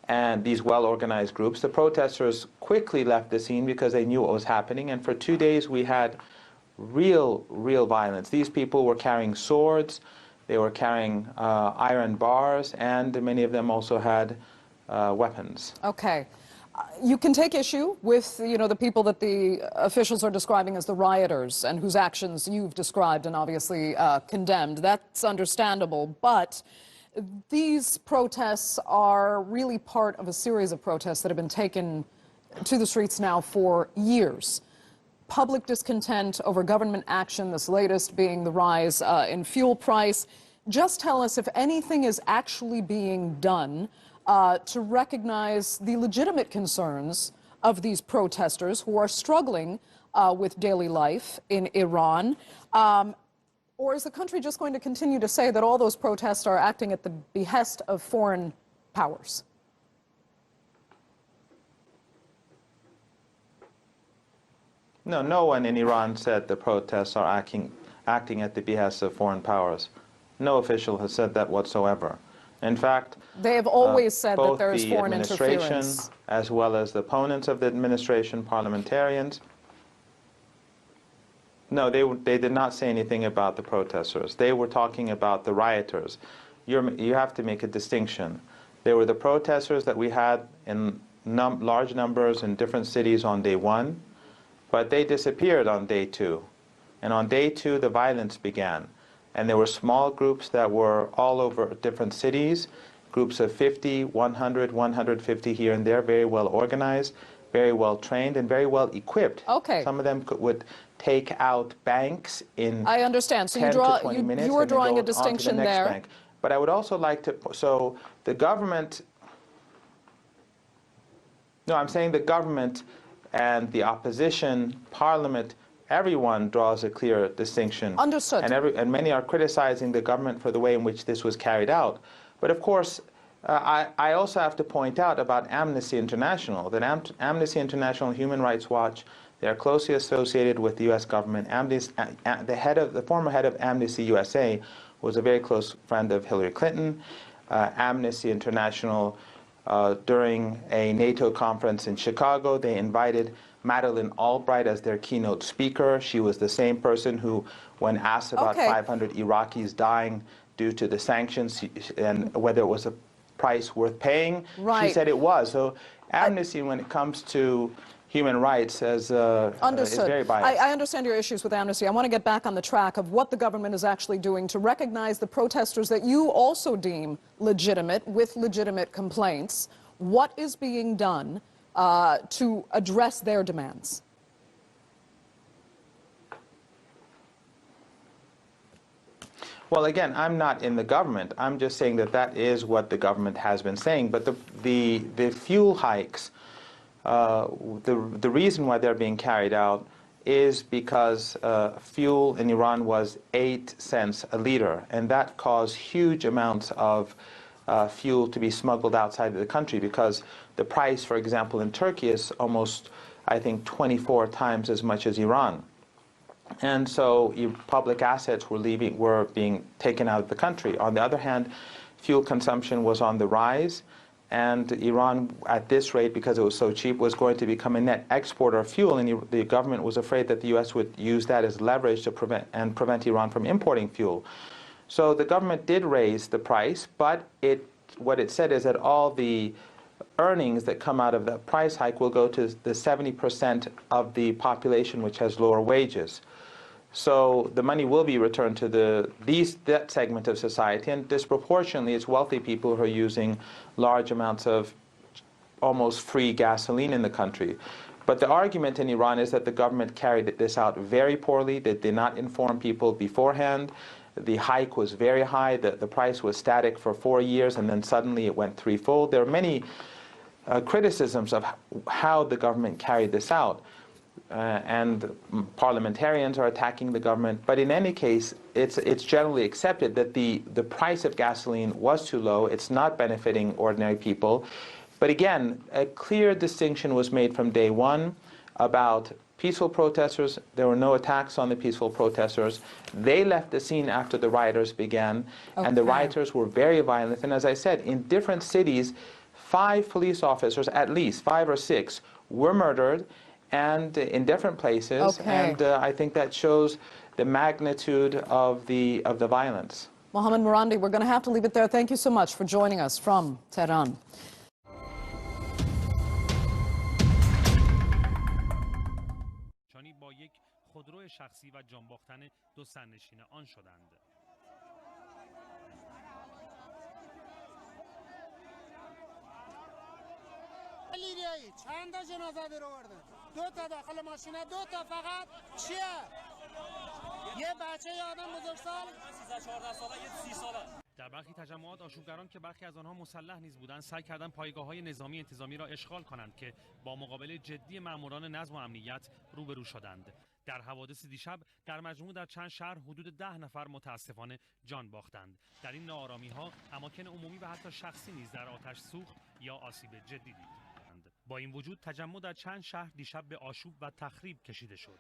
Speaker 7: and these well-organized groups. The protesters quickly left the scene because they knew what was happening, and for 2 days we had real violence. These people were carrying swords, they were carrying iron bars, and many of them also had weapons.
Speaker 3: Okay. You can take issue with, the people that the officials are describing as the rioters and whose actions you've described and obviously condemned. That's understandable, but these protests are really part of a series of protests that have been taken to the streets now for years. Public discontent over government action, this latest being the rise in fuel price. Just tell us if anything is actually being done to recognize the legitimate concerns of these protesters who are struggling with daily life in Iran. Or is the country just going to continue to say that all those protests are acting at the behest of foreign powers?
Speaker 7: No, no one in Iran said the protests are acting at the behest of foreign powers. No official has said that whatsoever. In fact,
Speaker 3: they have always said that there is foreign
Speaker 7: both the administration,
Speaker 3: interference,
Speaker 7: as well as the opponents of the administration, parliamentarians. No, they did not say anything about the protesters. They were talking about the rioters. You have to make a distinction. There were the protesters that we had in large numbers in different cities on day 1, but they disappeared on day 2. And on day 2, the violence began. And there were small groups that were all over different cities, groups of 50, 100, 150 here and there, very well organized. very well trained and very well equipped.
Speaker 3: Okay.
Speaker 7: Some of them would take out banks in
Speaker 3: I understand. So
Speaker 7: 10 to 20 minutes.
Speaker 3: You are
Speaker 7: and then
Speaker 3: drawing
Speaker 7: go
Speaker 3: a distinction
Speaker 7: on to the next
Speaker 3: there.
Speaker 7: bank. But I would also like to, so the government, no, I'm saying the government and the opposition, parliament, everyone draws a clear distinction.
Speaker 3: Understood.
Speaker 7: And many are criticizing the government for the way in which this was carried out. But of course, I also have to point out about Amnesty International, that Amnesty International and Human Rights Watch, they are closely associated with the U.S. government. The former head of Amnesty USA was a very close friend of Hillary Clinton. Amnesty International, during a NATO conference in Chicago, they invited Madeleine Albright as their keynote speaker. She was the same person who, when asked about 500 Iraqis dying due to the sanctions and whether it was a price worth paying, she said it was. So Amnesty, when it comes to human rights, is very biased.
Speaker 3: I understand your issues with Amnesty. I want to get back on the track of what the government is actually doing to recognize the protesters that you also deem legitimate, with legitimate complaints. What is being done to address their demands?
Speaker 7: Well, again, I'm not in the government. I'm just saying that that is what the government has been saying. But the fuel hikes, the reason why they're being carried out is because fuel in Iran was 8 cents a liter, and that caused huge amounts of fuel to be smuggled outside of the country, because the price, for example, in Turkey is almost, I think, 24 times as much as Iran. And so public assets were being taken out of the country. On the other hand, fuel consumption was on the rise, and Iran, at this rate, because it was so cheap, was going to become a net exporter of fuel, and the government was afraid that the U.S. would use that as leverage to prevent Iran from importing fuel. So the government did raise the price, but what it said is that all the earnings that come out of the price hike will go to the 70% of the population which has lower wages. So the money will be returned to that segment of society, and disproportionately it's wealthy people who are using large amounts of almost free gasoline in the country. But the argument in Iran is that the government carried this out very poorly. They did not inform people beforehand. The hike was very high. The price was static for 4 years, and then suddenly it went threefold. There are many criticisms of how the government carried this out. And parliamentarians are attacking the government. But in any case, it's generally accepted that the price of gasoline was too low. It's not benefiting ordinary people. But again, a clear distinction was made from day one about peaceful protesters. There were no attacks on the peaceful protesters. They left the scene after the rioters began, and the rioters were very violent. And as I said, in different cities, 5 police officers, at least 5 or 6, were murdered, and in different places, and I think that shows the magnitude of the violence.
Speaker 3: Mohammad Marandi, we're going to have to leave it there. Thank you so much for joining us from Tehran.
Speaker 4: با یک خودرو شخصی و جان باختن 2 سرنشین آن شدند.
Speaker 5: لیریایی چند تا جنازه در آوردن؟ 2 تا داخل ماشینه، 2 تا فقط چیه؟ یه بچه یه آدم بزرگسال 13-14 ساله، یه 30 ساله.
Speaker 4: در برخی تجمعات آشوبگران که برخی از آنها مسلح نیز بودند سعی کردند پایگاه‌های نظامی انتظامی را اشغال کنند که با مقابله جدی ماموران نظم و امنیت روبرو شدند. در حوادث دیشب در مجموع در چند شهر حدود 10 نفر متاسفانه جان باختند. در این ناآرامی‌ها اماکن عمومی و حتی شخصی نیز در آتش سوخت یا آسیب جدی دید. با این وجود تجمع در چند شهر دیشب به آشوب و تخریب کشیده شد.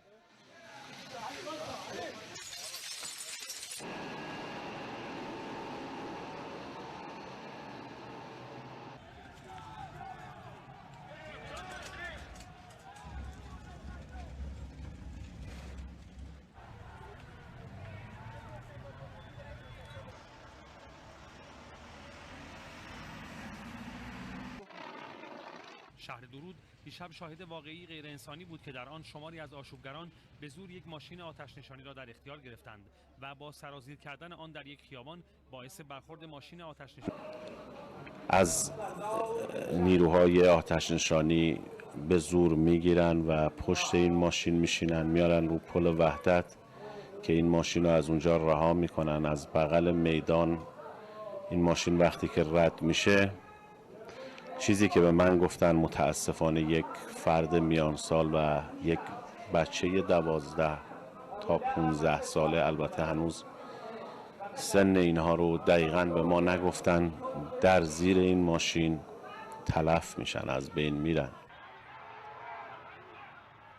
Speaker 4: شهر درود دیشب شاهد واقعی غیر انسانی بود که در آن شماری از آشوبگران به زور یک ماشین آتش نشانی را در اختیار گرفتند و با سرازیر کردن آن در یک خیابان باعث برخورد ماشین آتش نشانی
Speaker 6: از نیروهای آتش نشانی به زور میگیرن و پشت این ماشین میشینن، میارن رو پل وحدت که این ماشین رو از اونجا رها میکنن. از بغل میدان این ماشین وقتی که رد میشه، چیزی که به من گفتن متاسفانه یک فرد میان سال و یک بچه 12 تا 15 ساله، البته هنوز سن اینها رو دقیقاً به ما نگفتن، در زیر این ماشین تلف میشن، از بین میرن.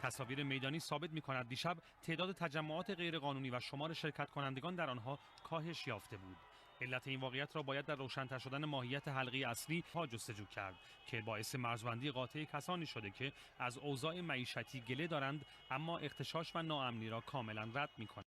Speaker 4: تصاویر میدانی ثابت می‌کند دیشب تعداد تجمعات غیرقانونی و شمار شرکت کنندگان در آنها کاهش یافته بود. علت این واقعیت را باید در روشن‌تر شدن ماهیت حلقه اصلی ها جستجو کرد که باعث مرزبندی قاطع کسانی شده که از اوضاع معیشتی گله دارند اما اغتشاش و ناامنی را کاملا رد می‌کنند.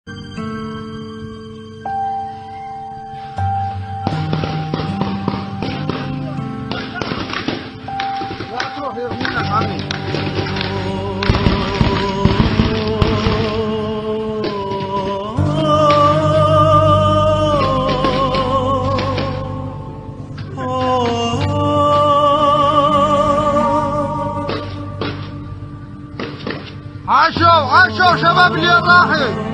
Speaker 5: عاشوا شباب اللي راحوا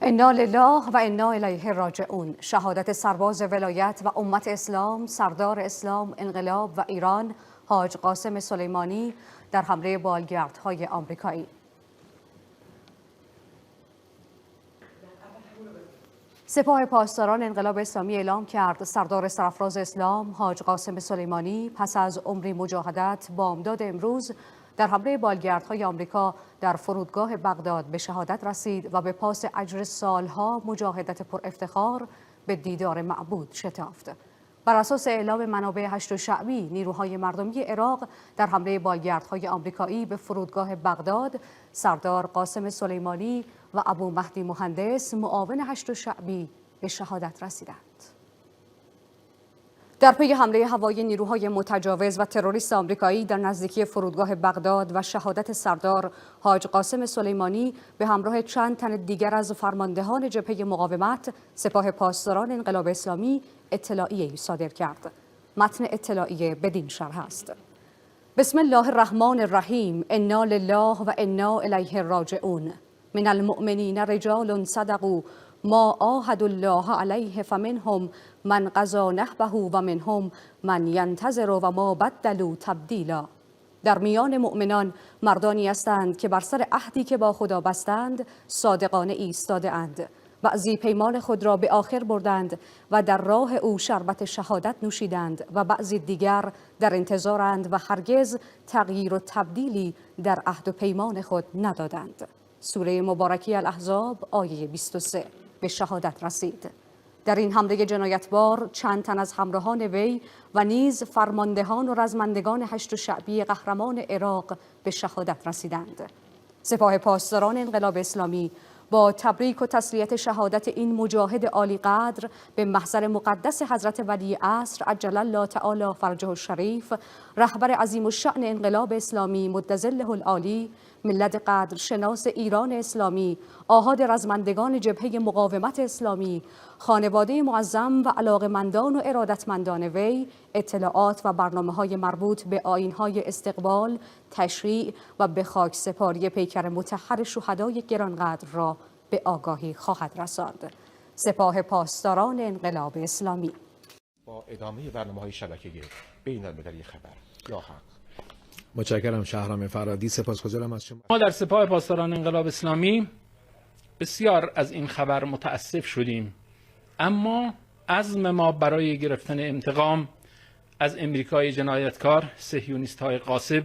Speaker 3: انا لله و انا الیه راجعون. شهادت سرباز ولایت و امت اسلام، سردار اسلام، انقلاب و ایران حاج قاسم سلیمانی در حمله بالگردهای آمریکایی. سپاه پاسداران انقلاب اسلامی اعلام کرد سردار سرافراز اسلام حاج قاسم سلیمانی پس از عمری مجاهدت بامداد امروز در حمله بالگردهای آمریکا در فرودگاه بغداد به شهادت رسید و به پاس اجر سالها مجاهدت پر افتخار به دیدار معبود شتافت. بر اساس اعلام منابع هشت شعبی، نیروهای مردمی عراق در حمله بالگردهای آمریکایی به فرودگاه بغداد، سردار قاسم سلیمانی و ابو مهدی مهندس معاون هشت شعبی به شهادت رسیدند. در پی حمله هوایی نیروهای متجاوز و تروریست آمریکایی در نزدیکی فرودگاه بغداد و شهادت سردار حاج قاسم سلیمانی به همراه چند تن دیگر از فرماندهان جبهه مقاومت، سپاه پاسداران انقلاب اسلامی اطلاعیه‌ای صادر کرد. متن اطلاعیه بدین شرح است: بسم الله الرحمن الرحیم. انا لله و انا الیه راجعون. من المؤمنین رجال صدقوا ما عاهدوا الله علیه فمنهم من قضی نحبه و منهم من ینتظر و ما بدلوا تبدیلا. در میان مؤمنان مردانی هستند که بر سر عهدی که با خدا بستند صادقانه ایستاده اند. بعضی پیمان خود را به آخر بردند و در راه او شربت شهادت نوشیدند و بعضی دیگر در انتظارند و هرگز تغییر و تبدیلی در عهد و پیمان خود ندادند. سوره مبارکه الاحزاب آیه 23 به شهادت رسید. در این حمله جنایتبار چند تن از همراهان وی و نیز فرماندهان و رزمندگان هشت شعبی قهرمان عراق به شهادت رسیدند. سپاه پاسداران انقلاب اسلامی با تبریک و تسلیت شهادت این مجاهد عالی قدر به محضر مقدس حضرت ولی عصر عجل الله تعالی فرجه الشریف، رهبر عظیم الشأن انقلاب اسلامی مد ظله العالی، ملت قدرشناس ایران اسلامی، آحاد رزمندگان جبهه مقاومت اسلامی، خانواده معظم و علاقمندان و ارادتمندان وی، اطلاعات و برنامه‌های مربوط به آیین‌های استقبال، تشریع و به خاک سپاری پیکر مطهر شهدای گرانقدر را به آگاهی خواهد رساند. سپاه پاسداران انقلاب اسلامی.
Speaker 8: با ادامه برنامه‌های شبکه‌ای بین‌المللی خبر یا حق.
Speaker 11: متشکرم شهرام فرادی، سپاسگزارم از شما.
Speaker 24: ما در سپاه پاسداران انقلاب اسلامی بسیار از این خبر متاسف شدیم، اما عزم ما برای گرفتن انتقام از امریکای جنایتکار، صهیونیست‌های غاصب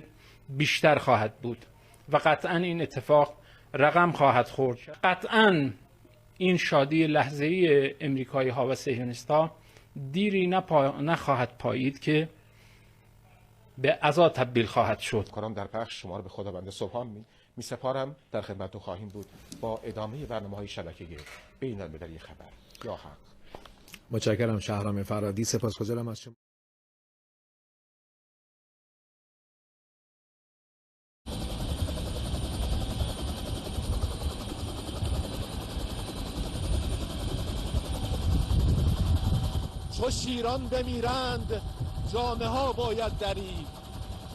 Speaker 24: بیشتر خواهد بود و قطعاً این اتفاق رقم خواهد خورد. قطعاً این شادی لحظه‌ای امریکایی‌ها و صهیونیست‌ها دیری نخواهد پایید که به عزا تبدیل خواهد شد.
Speaker 8: کارم در پخش شما رو به خداوند سبحان می سپارم. در خدمتتون خواهیم بود با ادامه برنامه‌های شبکه‌ای بین‌المللی خبر یا حق.
Speaker 11: متشکرم شهرام فرادی، سپاسگزارم از شما.
Speaker 10: چو شیران بمیرند جامه ها باید درید.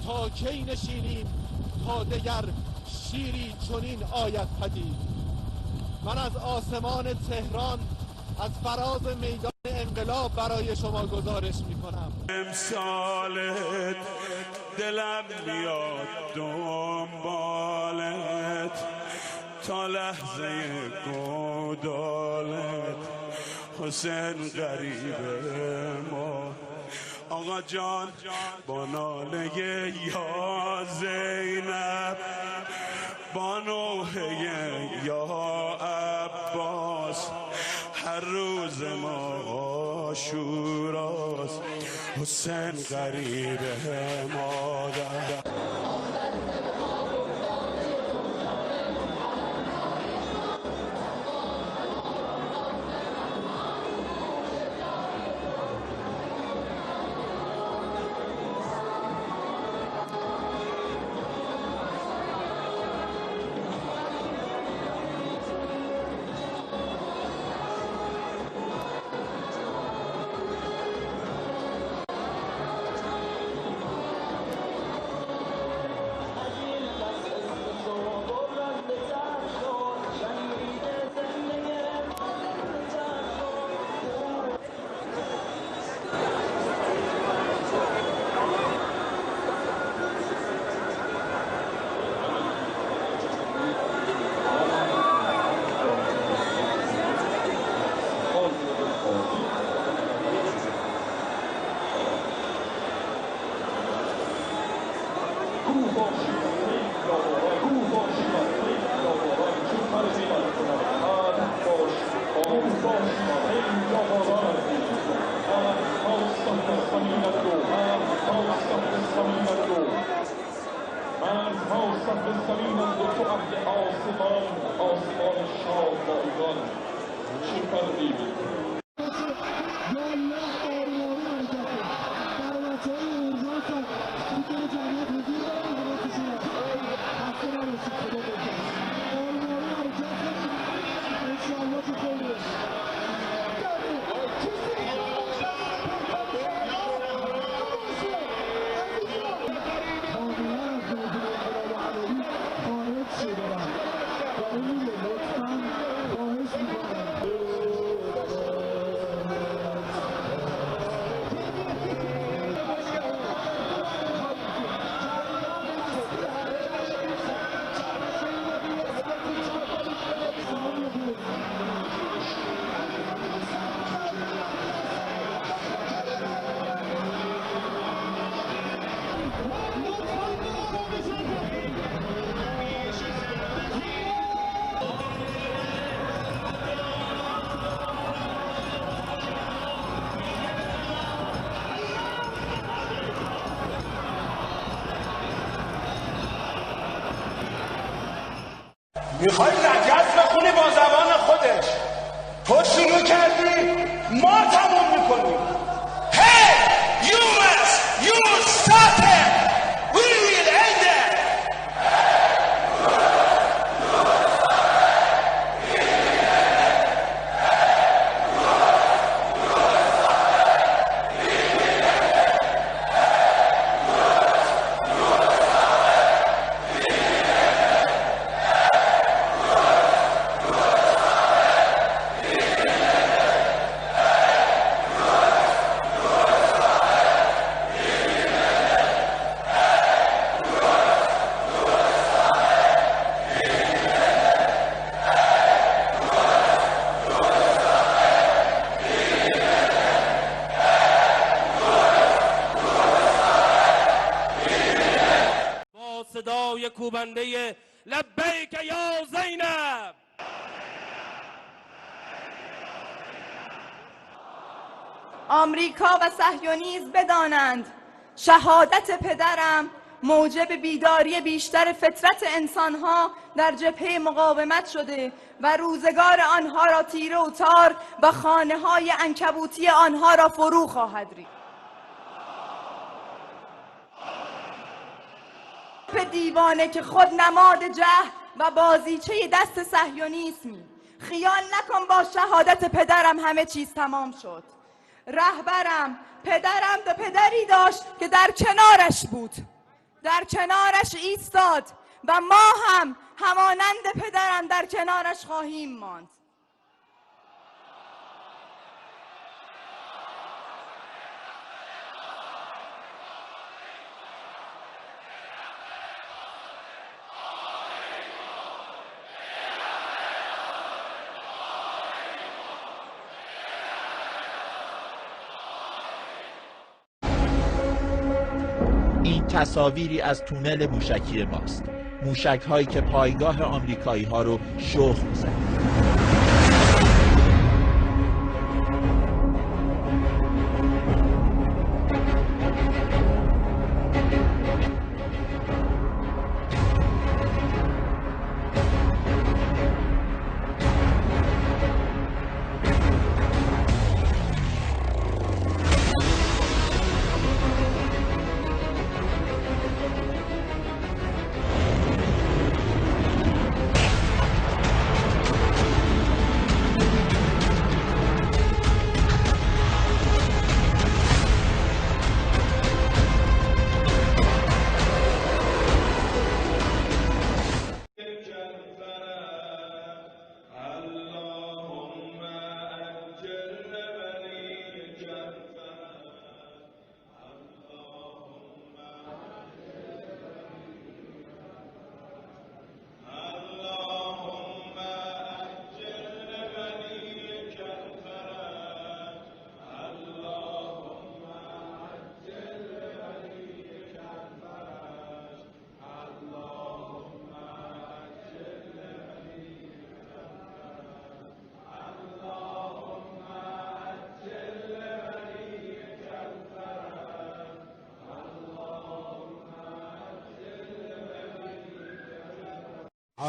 Speaker 10: تا کی نشینیم تا دگر شیری چنین آید پدید. من از آسمان تهران از فراز میدان انقلاب برای شما گزارش میکنم.
Speaker 13: امسالت دلم میاد دنبالت تا لحظه گودالت. حسین غریبه ما آقا جان با ناله یا زینب، با نوحه یا عباس، هر روز ما عاشوراست. حسین غریبه مادر.
Speaker 14: میخوای رجز بخونی با زبان خودش. تو شروع کردی ما تموم میکنیم. Hey US you started we will end it.
Speaker 15: صدای کوبنده لبیک یا زینب.
Speaker 25: آمریکا و صهیونیسم بدانند شهادت پدرم موجب بیداری بیشتر فطرت انسانها در جبهه مقاومت شده و روزگار آنها را تیره و تار و خانه‌های عنکبوتی آنها را فرو خواهد ریخت. دیوانه که خود نماد جهل و بازیچه دست صهیونیسمی، خیال نکن با شهادت پدرم همه چیز تمام شد. رهبرم، پدرم به پدری داشت که در کنارش بود، در کنارش ایستاد و ما هم همانند پدرم در کنارش خواهیم ماند.
Speaker 9: این تصاویری از تونل موشکی ماست. موشک هایی که پایگاه آمریکایی ها رو شخم می‌زنند.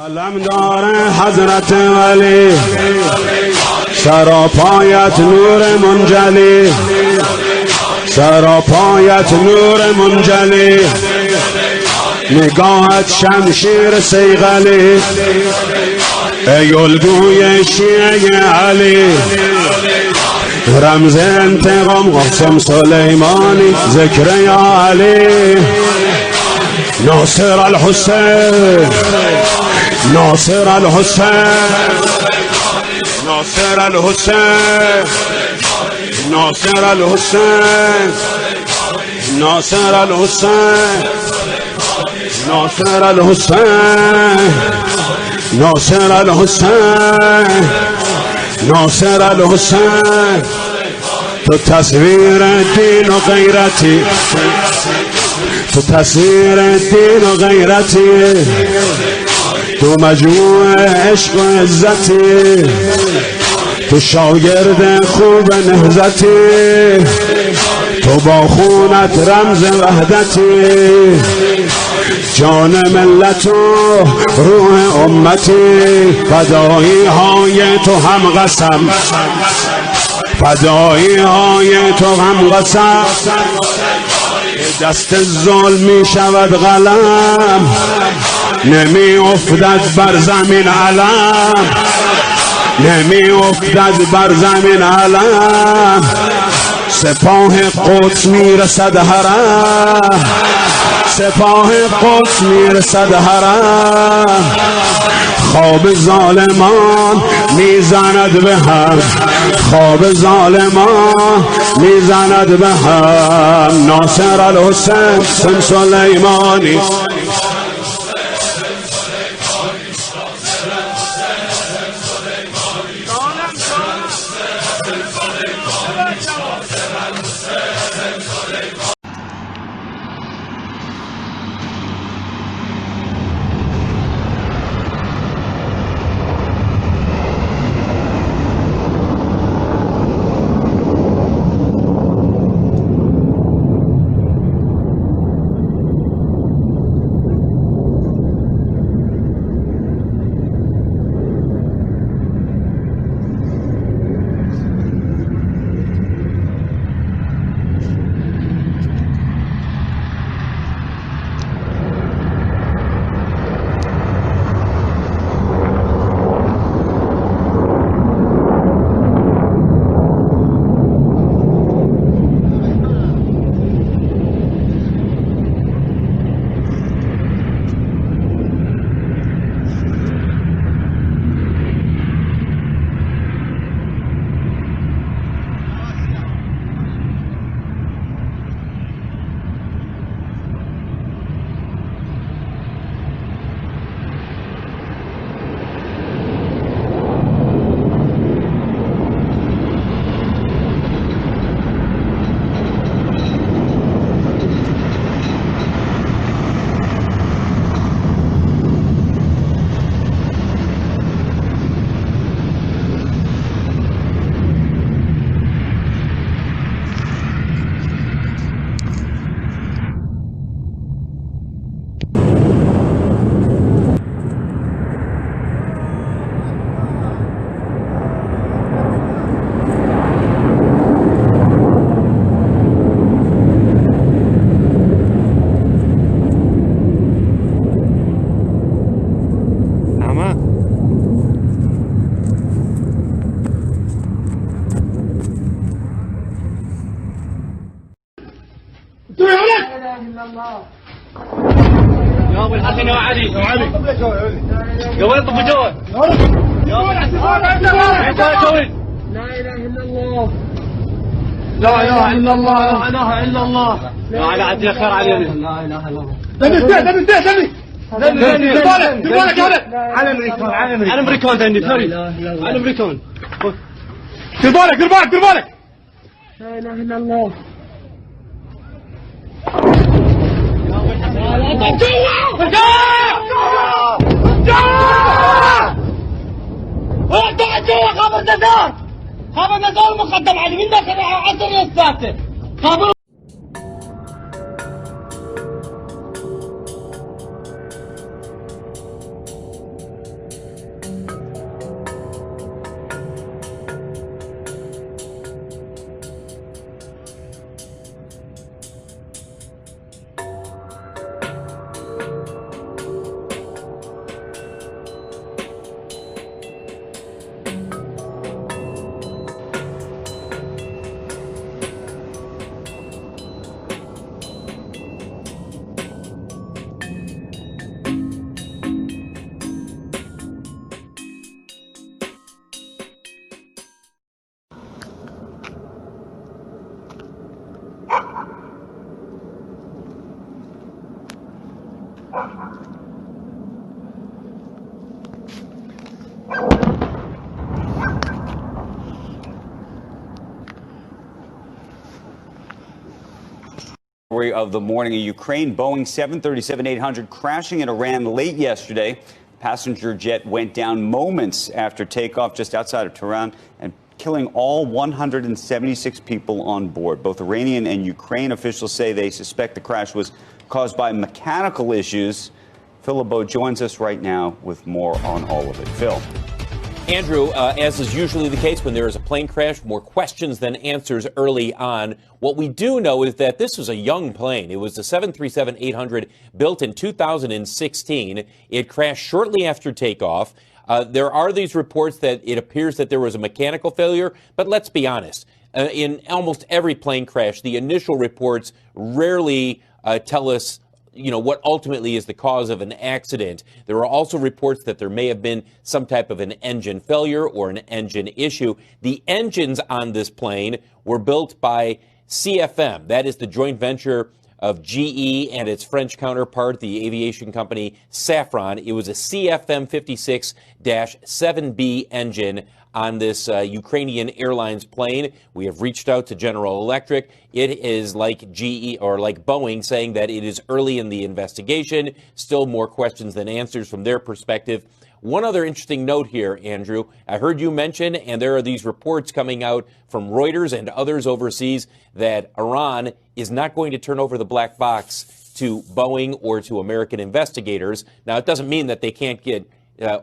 Speaker 13: علم داره حضرت ولی سراپایت نور منجلی، سراپایت نور منجلی، نگاهت شمشیر صیقلی، ای الگوی شیعه علی، رمز انتقام قاسم سلیمانی، ذکر یا علی، ناصر الحسین، ناصر الحسین، ناصر الحسین، ناصر الحسین، ناصر الحسین، ناصر الحسین، ناصر الحسین، ناصر الحسین، تو تصویر دین و غیرتی، تو تصویر دین و غیرتی، تو مجموع عشق و عزتی، تو شاگرد خوب نهضتی، تو با خونت رمز وحدتی، جان ملت و روح امتی، فدایی های تو هم قسم، فدایی های تو هم قسم، دست ظلم می شود قلم، نمی افتد بر زمین علم، نمی افتد بر زمین علم، سپاه قدس می رسد حرم، سپاه قدس می رسد حرم، خواب ظالمان می زند به هم، خواب ظالمان می زند به هم، ناصر الحسین سن سلیمانی،
Speaker 12: الا الله يا ابو الحسن يا علي يا علي يا ولد ابو جواد يا ابو الحسن لا اله الا الله لا اله الا الله لا اله الا الله يا علي عدي خير علينا لا اله الا الله دمي بالك يا ولد على امريكان على امريكان دني سوري على امريكان دير بالك لا اله الا الله جوا خبر نزار مقدم علي من داخل عصر الساعه خبر
Speaker 16: Of the morning, a Ukraine Boeing 737-800 crashing in Iran late yesterday. Passenger jet went down moments after takeoff just outside of Tehran and killing all 176 people on board. Both Iranian and Ukraine officials say they suspect the crash was caused by mechanical issues. Phil LeBeau joins us right now with more on all of it. Phil.
Speaker 19: Andrew, as is usually the case when there is a plane crash, more questions than answers early on. What we do know is that this was a young plane. It was the 737-800 built in 2016. It crashed shortly after takeoff. There are these reports that it appears that there was a mechanical failure, but let's be honest. In almost every plane crash, the initial reports rarely tell us what ultimately is the cause of an accident. There are also reports that there may have been some type of an engine failure or an engine issue. The engines on this plane were built by CFM. That is the joint venture of GE and its French counterpart, the aviation company Safran. It was a CFM 56-7B engine on this Ukrainian Airlines plane. We have reached out to General Electric. It is like GE or like Boeing saying that it is early in the investigation. Still more questions than answers from their perspective. One other interesting note here, Andrew, I heard you mention, and there are these reports coming out from Reuters and others overseas, that Iran is not going to turn over the black box to Boeing or to American investigators. Now, it doesn't mean that they can't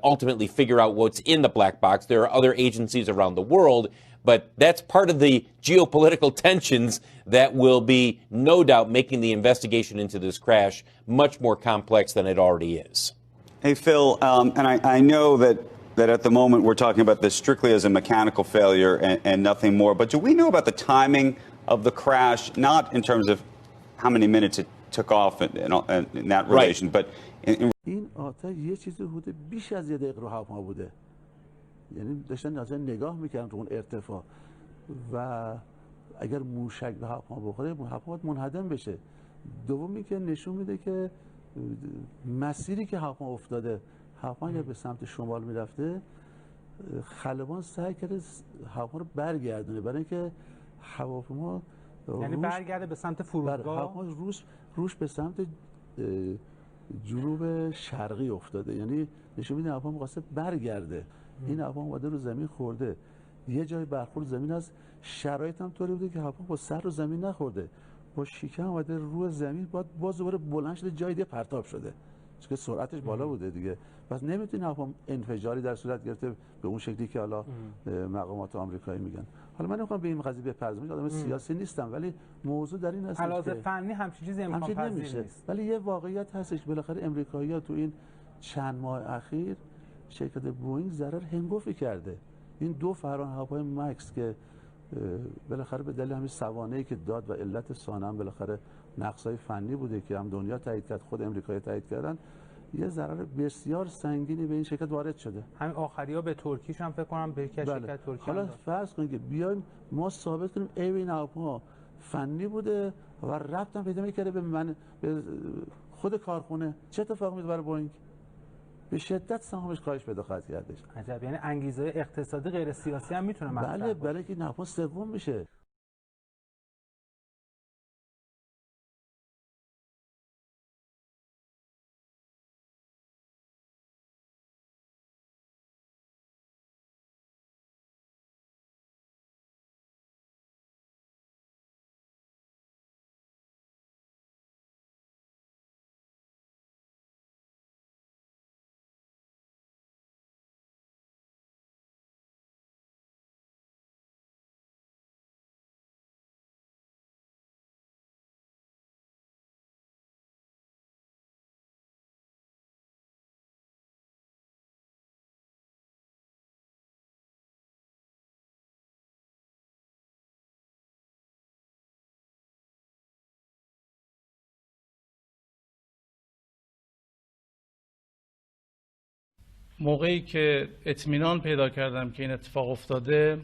Speaker 19: ultimately figure out what's in the black box. There are other agencies around the world, but that's part of the geopolitical tensions that will be, no doubt, making the investigation into this crash much more complex than it already is.
Speaker 16: Hey, Phil, and I know that at the moment we're talking about this strictly as a mechanical failure and nothing more, but do we know about the timing of the crash, not in terms of how many minutes it took off in that relation, but in
Speaker 20: این آتش یه چیزی حدود بیش از 1 دقیقه رو هواپیما بوده، یعنی داشتن اصلا نگاه میکردن رو اون ارتفاع و اگر موشک به هواپیما بخوره هواپیما منهدم بشه. دومی که نشون میده که مسیری که هواپیما افتاده، هواپیما اگر به سمت شمال میرفته، خلبان سعی کرده هواپیما رو برگردونه برای اینکه هواپیما
Speaker 21: یعنی برگرده به سمت فرودگاه.
Speaker 20: هواپیما روش به سمت جنوب شرقی افتاده، یعنی نشون میده هواپیما می‌خواسته برگرده. این هواپیما اومده رو زمین خورده، یه جای برخورد زمین از شرایط هم طوری بوده که هواپیما با سر رو زمین نخورده، با شکم اومده رو زمین، باز دوباره بلند شده جای دیگه پرتاب شده، چون که سرعتش بالا بوده دیگه. پس نمیتونه هواپیما انفجاری در صورت گرفته به اون شکلی که حالا مقامات آمریکایی میگن. حالا من نمیخوام به این قضیه بپردازم، آدم سیاسی نیستم، ولی موضوع در این هست
Speaker 21: که فنی همچین چیزی امکان پذیر نیست.
Speaker 20: ولی یه واقعیت هستش، بالاخره امریکایی‌ها تو این چند ماه اخیر شرکت بوئینگ ضرر هنگفتی کرده. این 2 فرمان هواپیمای مکس که بالاخره به دلیل همین سوانحی که داد و علت سانه هم بالاخره نقص‌های فنی بوده که هم دنیا تایید کرد، خود امریکایی تایید کردن، یه ضرر بسیار سنگینی به این شرکت وارد شده.
Speaker 21: همین آخریا به ترکیش هم فکر کنم به شرکت ترکی.
Speaker 20: حالا فرض کنید که بیایم ما ثابت کنیم این هواپیما فنی بوده و ربط هم پیدا می‌کرده به خود کارخونه، چه اتفاقی میفته برای بوئینگ؟ به شدت سهامش کاهش پیدا خواهد کردش.
Speaker 21: عجب، یعنی انگیزه اقتصادی غیر سیاسی هم میتونه مطرح باشه.
Speaker 20: بله که نفع سوم میشه.
Speaker 24: موقعی که اطمینان پیدا کردم که این اتفاق افتاده،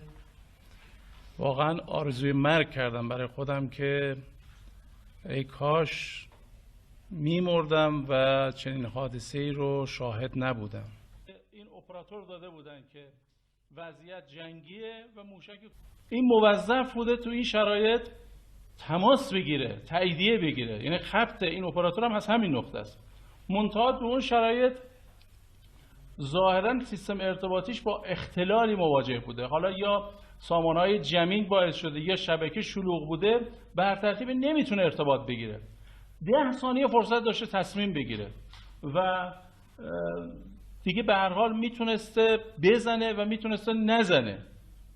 Speaker 24: واقعا آرزوی مرگ کردم برای خودم که ای کاش میمردم و چنین حادثه‌ای رو شاهد نبودم. این اپراتور داده بودن که وضعیت جنگیه و موشک این موظف بوده تو این شرایط تماس بگیره، تاییدیه بگیره، یعنی خط این اپراتور هم از همین نقطه است. منتها تو اون شرایط ظاهراً سیستم ارتباطیش با اختلالی مواجه بوده. حالا یا سامانه‌های جمینگ باعث شده یا شبکه شلوغ بوده، بر ترتیب نمیتونه ارتباط بگیره. 10 ثانیه فرصت داشته تصمیم بگیره و دیگه به هر حال میتونسته بزنه و میتونسته نزنه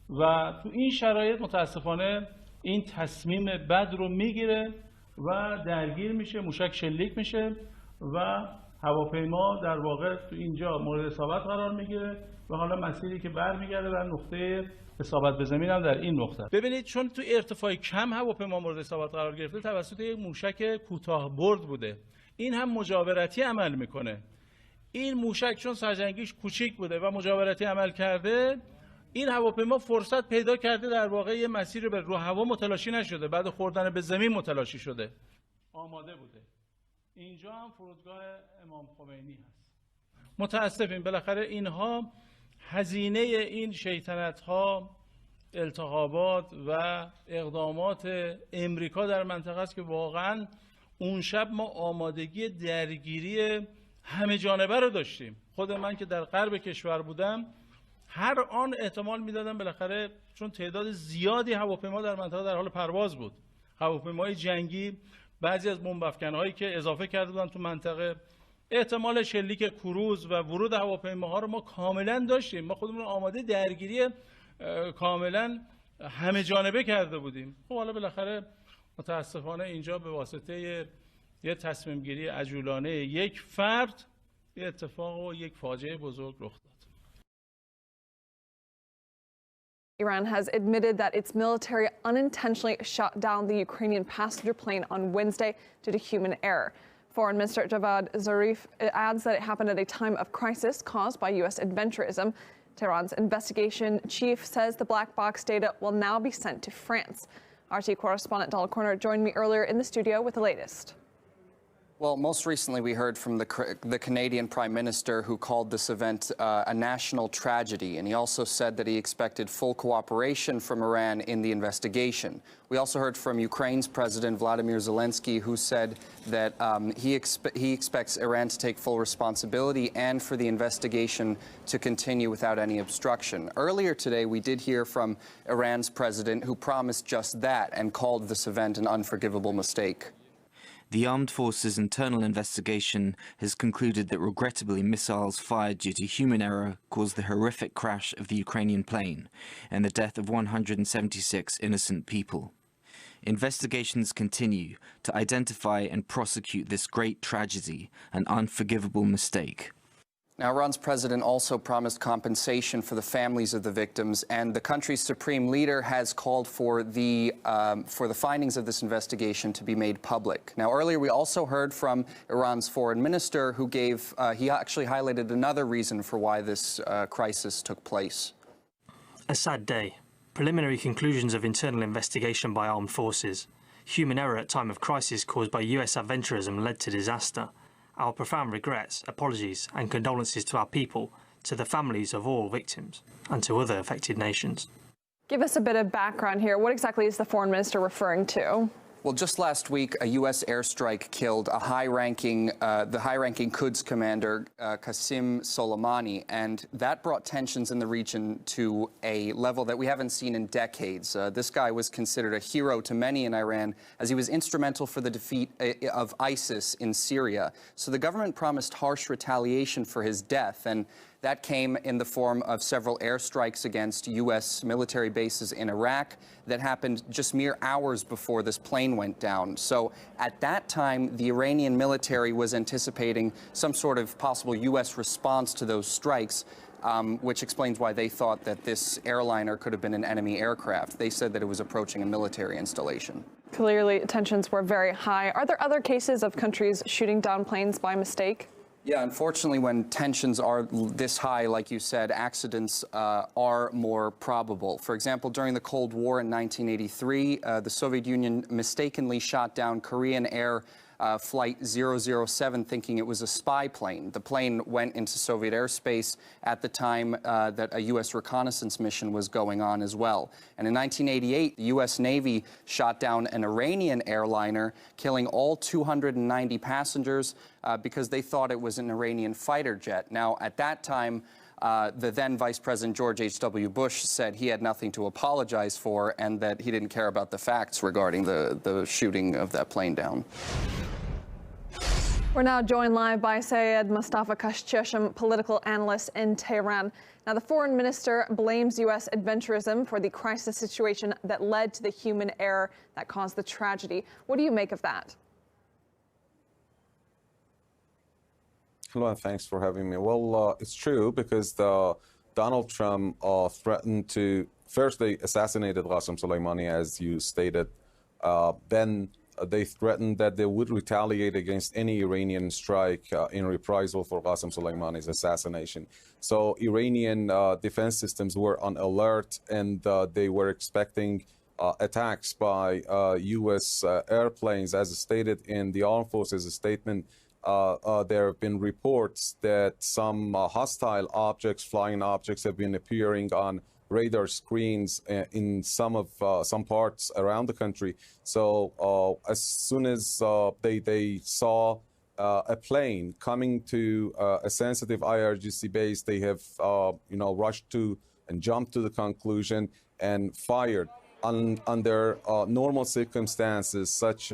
Speaker 24: و تو این شرایط متاسفانه این تصمیم بد رو میگیره و درگیر میشه، موشک شلیک میشه و هواپیما در واقع تو اینجا مورد اصابت قرار میگیره و حالا مسیری که برمیگرده بر نقطه اصابت به زمین هم در این نقطه. ببینید چون تو ارتفاع کم هواپیما مورد اصابت قرار گرفته توسط یک موشک کوتاه برد بوده، این هم مجاورتی عمل میکنه. این موشک چون سرجنگیش کوچیک بوده و مجاورتی عمل کرده، این هواپیما فرصت پیدا کرده در واقع یه مسیر رو هوا متلاشی نشده، بعد خوردن به زمین متلاشی شده. آماده بوده. اینجا هم فرودگاه امام خمینی هست. متاسفیم بالاخره اینها هزینه این شیطنت‌ها، التهابات و اقدامات امریکا در منطقه است که واقعا اون شب ما آمادگی درگیری همه جانبه رو داشتیم. خود من که در غرب کشور بودم هر آن احتمال میدادم بالاخره چون تعداد زیادی هواپیما در منطقه در حال پرواز بود، هواپیمای جنگی، بعضی از بمب افکن‌هایی که اضافه کرده بودن تو منطقه، احتمال شلیک کروز و ورود هواپیماها رو ما کاملا داشتیم. ما خودمون آماده درگیری کاملا همه جانبه کرده بودیم. خب حالا بالاخره متاسفانه اینجا به واسطه یه تصمیم گیری عجولانه یک فرد یه اتفاق و یک فاجعه بزرگ رخ داد.
Speaker 1: Iran has admitted that its military unintentionally shot down the Ukrainian passenger plane on Wednesday due to human error. Foreign Minister Javad Zarif adds that it happened at a time of crisis caused by U.S. adventurism. Tehran's investigation chief says the black box data will now be sent to France. RT correspondent Donald Corner joined me earlier in the studio with the latest.
Speaker 17: Well, most recently we heard from the Canadian Prime Minister who called this event a national tragedy, and he also said that he expected full cooperation from Iran in the investigation. We also heard from Ukraine's President Vladimir Zelensky, who said that he expects Iran to take full responsibility and for the investigation to continue without any obstruction. Earlier today, we did hear from Iran's president, who promised just that and called this event an unforgivable mistake.
Speaker 18: The Armed Forces' internal investigation has concluded that regrettably missiles fired due to human error caused the horrific crash of the Ukrainian plane and the death of 176 innocent people. Investigations continue to identify and prosecute this great tragedy, an unforgivable mistake.
Speaker 17: Now, Iran's president also promised compensation for the families of the victims, and the country's supreme leader has called for the findings of this investigation to be made public. Now, earlier we also heard from Iran's foreign minister, who he actually highlighted another reason for why this crisis took place.
Speaker 2: A sad day. Preliminary conclusions of internal investigation by armed forces. Human error at time of crisis caused by US adventurism led to disaster. Our profound regrets, apologies and condolences to our people, to the families of all victims, and to other affected nations.
Speaker 1: Give us a bit of background here. What exactly is the foreign minister referring to?
Speaker 17: Well, just last week, a U.S. airstrike killed the high-ranking Quds commander, Qasem Soleimani, and that brought tensions in the region to a level that we haven't seen in decades. This guy was considered a hero to many in Iran, as he was instrumental for the defeat of ISIS in Syria. So the government promised harsh retaliation for his death, and that came in the form of several airstrikes against U.S. military bases in Iraq that happened just mere hours before this plane went down. So at that time, the Iranian military was anticipating some sort of possible U.S. response to those strikes, which explains why they thought that this airliner could have been an enemy aircraft. They said that it was approaching a military installation.
Speaker 1: Clearly, tensions were very high. Are there other cases of countries shooting down planes by mistake?
Speaker 17: Yeah, unfortunately, when tensions are this high, like you said, accidents are more probable. For example, during the Cold War in 1983, the Soviet Union mistakenly shot down Korean Air Flight 007, thinking it was a spy plane. The plane went into Soviet airspace at the time that a U.S. reconnaissance mission was going on as well. And in 1988, the U.S. Navy shot down an Iranian airliner, killing all 290 passengers because they thought it was an Iranian fighter jet. Now, at that time, the then Vice President George H.W. Bush said he had nothing to apologize for and that he didn't care about the facts regarding the shooting of that plane down.
Speaker 1: We're now joined live by Syed Mustafa Kashcheshm, political analyst in Tehran. Now, the foreign minister blames U.S. adventurism for the crisis situation that led to the human error that caused the tragedy. What do you make of that?
Speaker 6: Hello, and thanks for having me. Well, it's true because Donald Trump threatened to, first they assassinated Qasem Soleimani, as you stated. Then they threatened that they would retaliate against any Iranian strike in reprisal for Qasem Soleimani's assassination. So Iranian defense systems were on alert, and they were expecting attacks by U.S. airplanes. As stated in the Armed Forces statement, there have been reports that some hostile objects, flying objects, have been appearing on radar screens in some parts around the country. So as soon as they saw a plane coming to a sensitive IRGC base, they have rushed to and jumped to the conclusion and fired. Under normal circumstances, such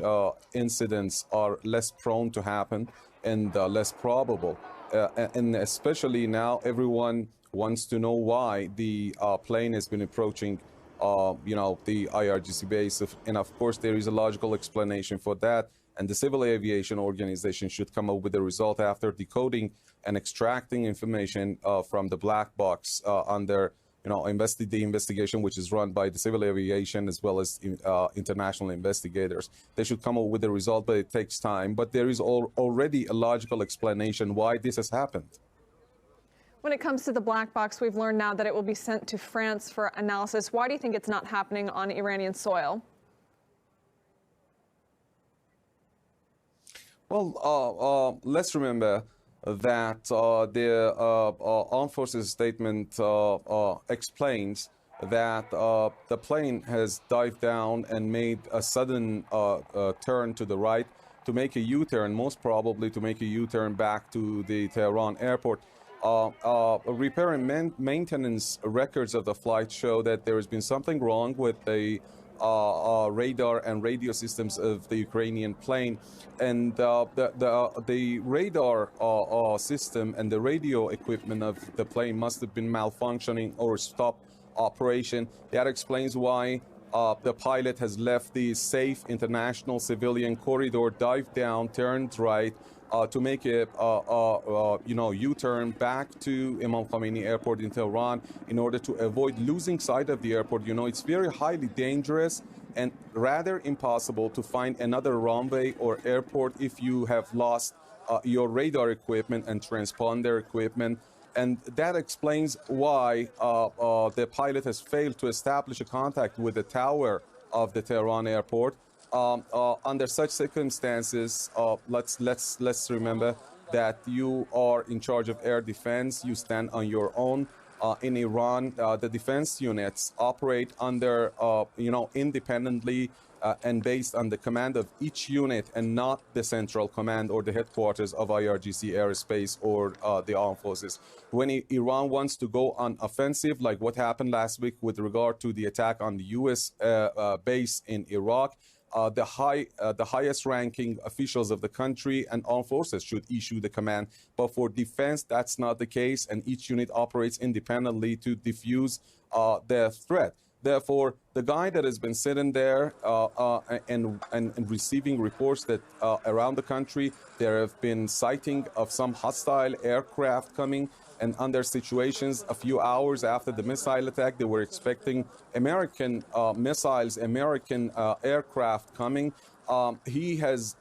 Speaker 6: incidents are less prone to happen and less probable. And especially now, everyone wants to know why the plane has been approaching, the IRGC base. And of course, there is a logical explanation for that. And the Civil Aviation Organization should come up with a result after decoding and extracting information from the black box under the investigation, which is run by the Civil Aviation as well as international investigators. They should come up with a result, but it takes time. But there is already a logical explanation why this has happened.
Speaker 1: When it comes to the black box, we've learned now that it will be sent to France for analysis. Why do you think it's not happening on Iranian soil?
Speaker 6: Well, let's remember that the Armed Forces statement explains that the plane has dived down and made a sudden turn to the right to make a U-turn, most probably to make a U-turn back to the Tehran airport. Repair and maintenance records of the flight show that there has been something wrong with the radar and radio systems of the Ukrainian plane, and the radar system and the radio equipment of the plane must have been malfunctioning or stopped operation. That explains why the pilot has left the safe international civilian corridor, dived down, turned right, to make a U-turn back to Imam Khomeini Airport in Tehran in order to avoid losing sight of the airport. It's very highly dangerous and rather impossible to find another runway or airport if you have lost your radar equipment and transponder equipment. And that explains why the pilot has failed to establish a contact with the tower of the Tehran airport. Under such circumstances, let's remember that you are in charge of air defense. You stand on your own. In Iran, the defense units operate under, independently and based on the command of each unit and not the central command or the headquarters of IRGC airspace or the armed forces. When Iran wants to go on offensive, like what happened last week with regard to the attack on the US base in Iraq, the highest ranking officials of the country and armed forces should issue the command. But for defense, that's not the case, and each unit operates independently to defuse the threat. Therefore, the guy that has been sitting there and receiving reports that around the country there have been sighting of some hostile aircraft coming, and under situations a few hours after the missile attack, they were expecting American missiles, American aircraft coming. He has,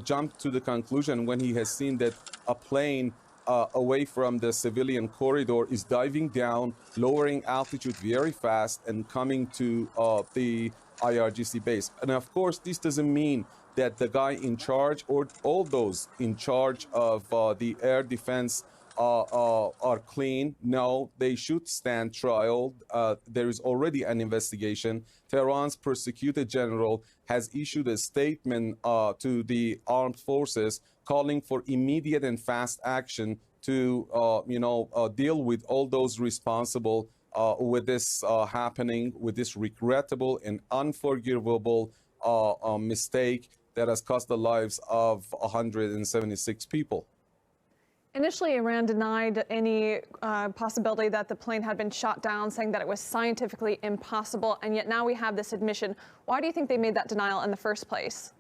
Speaker 6: jumped to the conclusion when he has seen that a plane away from the civilian corridor is diving down, lowering altitude very fast, and coming to the IRGC base. And of course, this doesn't mean that the guy in charge or all those in charge of the air defense are clean. No, they should stand trial. There is already an investigation. Tehran's prosecutor general has issued a statement to the armed forces calling for immediate and fast action to, deal with all those responsible with this happening, with this regrettable and unforgivable mistake that has cost the lives of 176 people.
Speaker 1: Initially, Iran denied any possibility that the plane had been shot down, saying that it was scientifically impossible, and yet now we have this admission. Why do you think they made that denial in the first place?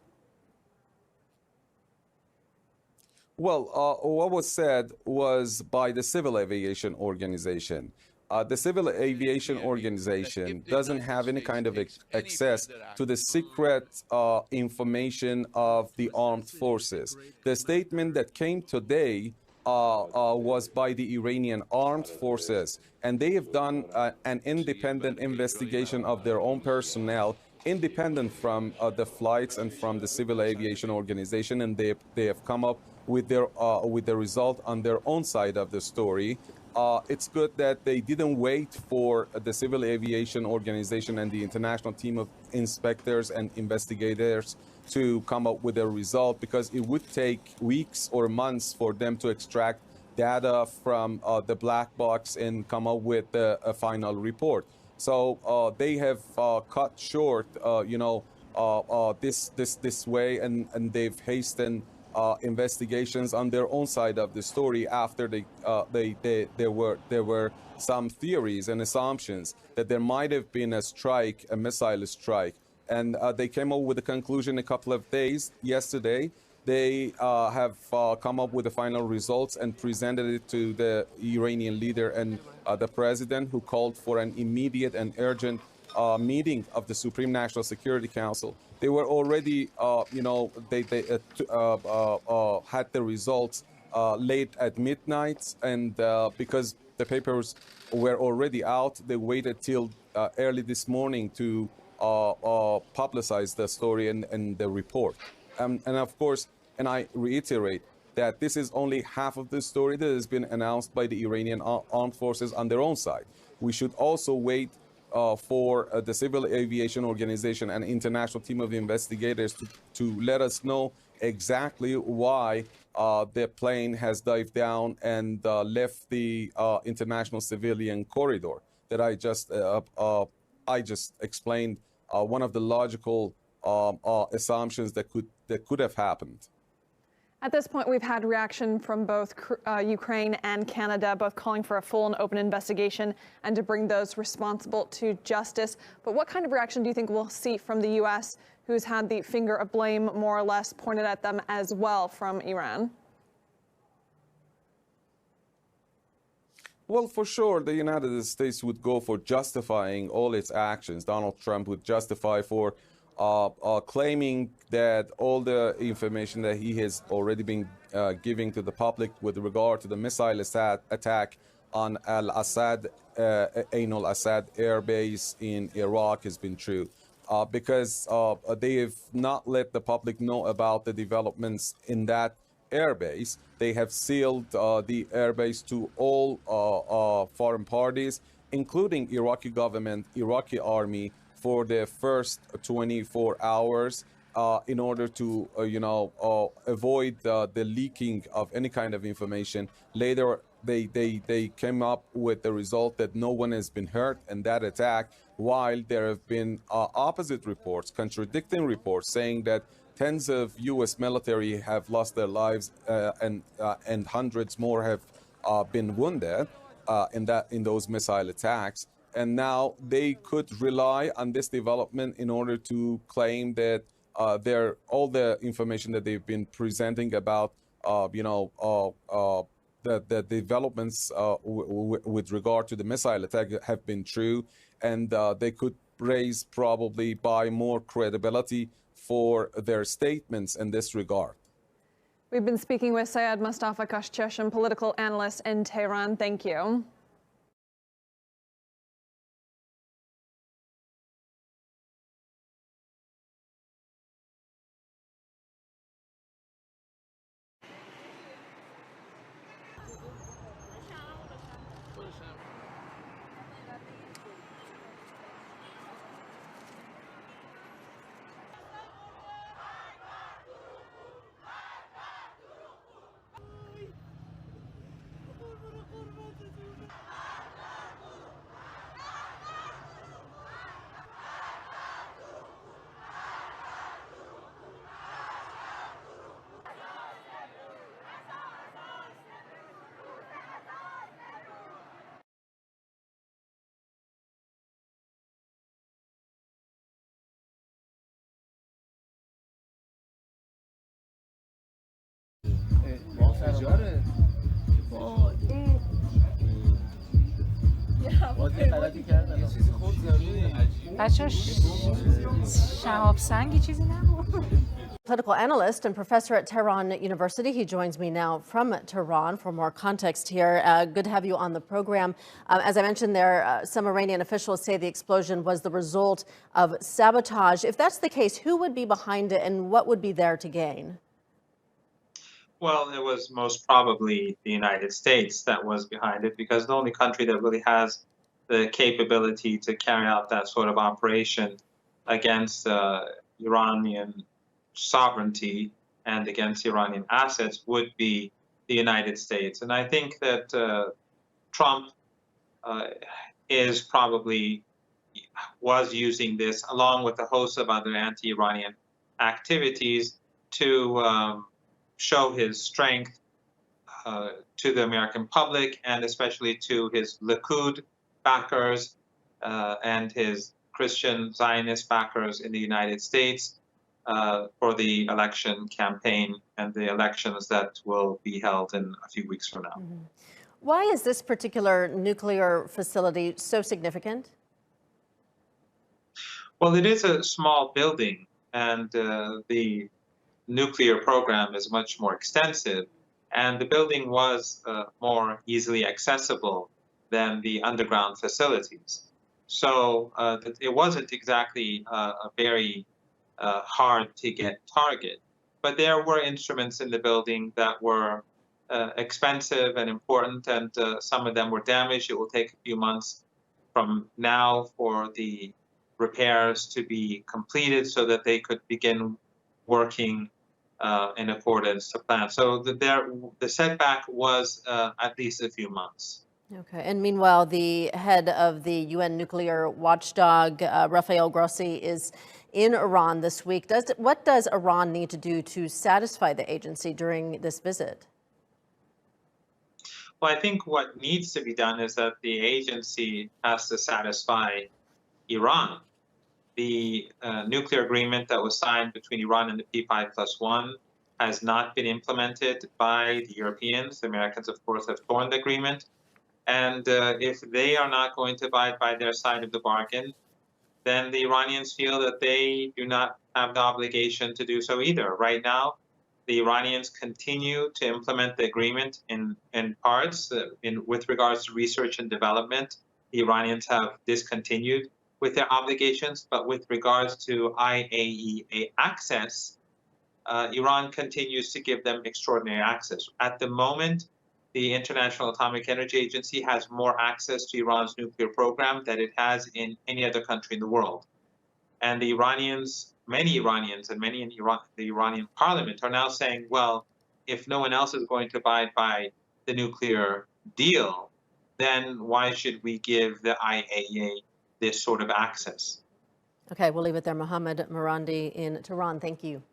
Speaker 6: Well, what was said was by the Civil Aviation Organization. The Civil Aviation Organization doesn't have any kind of access to the secret information of the armed forces. The statement that came today was by the Iranian armed forces, and they have done an independent investigation of their own personnel, independent from the flights and from the Civil Aviation Organization, and they have come up with the result on their own side of the story. It's good that they didn't wait for the Civil Aviation Organization and the international team of inspectors and investigators to come up with a result, because it would take weeks or months for them to extract data from the black box and come up with a final report. So they have cut short, this way, and they've hastened investigations on their own side of the story after there were some theories and assumptions that there might have been a strike, a missile strike. And they came up with a conclusion a couple of days yesterday. They have come up with the final results and presented it to the Iranian leader and the president, who called for an immediate and urgent meeting of the Supreme National Security Council. They were already, they had the results late at midnight, and because the papers were already out, they waited till early this morning to publicize the story and the report. And of course, and I reiterate that this is only half of the story that has been announced by the Iranian armed forces on their own side. We should also wait for the Civil Aviation Organization and international team of investigators to let us know exactly why the plane has dived down and left the international civilian corridor that I just explained. One of the logical assumptions that could have happened.
Speaker 1: At this point, we've had reaction from both Ukraine and Canada, both calling for a full and open investigation and to bring those responsible to justice. But what kind of reaction do you think we'll see from the U.S., who's had the finger of blame more or less pointed at them as well from Iran?
Speaker 6: Well, for sure, the United States would go for justifying all its actions. Donald Trump would justify for claiming that all the information that he has already been giving to the public with regard to the missile attack on Ain al-Assad air base in Iraq has been true. Because they have not let the public know about the developments in that airbase. They have sealed the airbase to all foreign parties, including Iraqi government, Iraqi army, for the first 24 hours in order to, avoid the leaking of any kind of information. Later, they came up with the result that no one has been hurt in that attack, while there have been opposite reports, contradicting reports, saying that tens of U.S. military have lost their lives and hundreds more have been wounded in those missile attacks. And now they could rely on this development in order to claim that all the information that they've been presenting about, the developments with regard to the missile attack have been true, and they could raise probably buy more credibility for their statements in this regard.
Speaker 1: We've been speaking with Syed Mustafa Kashcheshan, political analyst in Tehran. Thank you.
Speaker 4: Political analyst and professor at Tehran University. He joins me now from Tehran for more context here. Good to have you on the program. As I mentioned there, some Iranian officials say the explosion was the result of sabotage. If that's the case, who would be behind it and what would be there to gain?
Speaker 5: Well, it was most probably the United States that was behind it, because the only country that really has the capability to carry out that sort of operation against Iranian sovereignty and against Iranian assets would be the United States. And I think that Trump was using this, along with a host of other anti-Iranian activities, to show his strength to the American public, and especially to his Likud backers and his Christian Zionist backers in the United States for the election campaign and the elections that will be held in a few weeks from now.
Speaker 4: Mm-hmm. Why is this particular nuclear facility so significant?
Speaker 5: Well, it is a small building, and the nuclear program is much more extensive, and the building was more easily accessible than the underground facilities. So it wasn't exactly a very hard to get target, but there were instruments in the building that were expensive and important, and some of them were damaged. It will take a few months from now for the repairs to be completed so that they could begin working in accordance to plan. So the setback was at least a few months.
Speaker 4: Okay. And meanwhile, the head of the UN nuclear watchdog, Rafael Grossi, is in Iran this week. What does Iran need to do to satisfy the agency during this visit?
Speaker 5: Well, I think what needs to be done is that the agency has to satisfy Iran. The nuclear agreement that was signed between Iran and the P5+1 has not been implemented by the Europeans. The Americans, of course, have torn the agreement. And if they are not going to abide by their side of the bargain, then the Iranians feel that they do not have the obligation to do so either. Right now, the Iranians continue to implement the agreement in parts. With regards to research and development, the Iranians have discontinued with their obligations, but with regards to IAEA access, Iran continues to give them extraordinary access. At the moment, the International Atomic Energy Agency has more access to Iran's nuclear program than it has in any other country in the world. And the Iranians, many Iranians and many in Iran, the Iranian parliament are now saying, well, if no one else is going to abide by the nuclear deal, then why should we give the IAEA this sort of access?
Speaker 4: Okay, we'll leave it there. Mohammed Marandi in Tehran, thank you.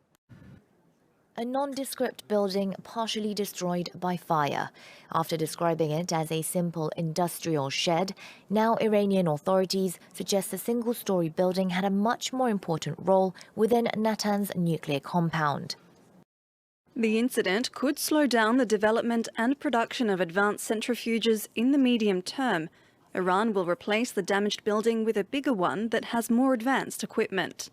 Speaker 3: A nondescript building partially destroyed by fire. After describing it as a simple industrial shed, now Iranian authorities suggest the single-story building had a much more important role within Natanz nuclear compound.
Speaker 7: The incident could slow down the development and production of advanced centrifuges in the medium term. Iran will replace the damaged building with a bigger one that has more advanced equipment.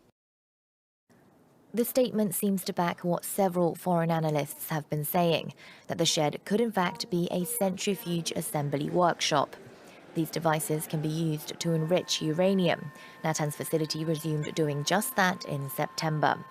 Speaker 3: The statement seems to back what several foreign analysts have been saying, that the shed could in fact be a centrifuge assembly workshop. These devices can be used to enrich uranium. Natanz facility resumed doing just that in September.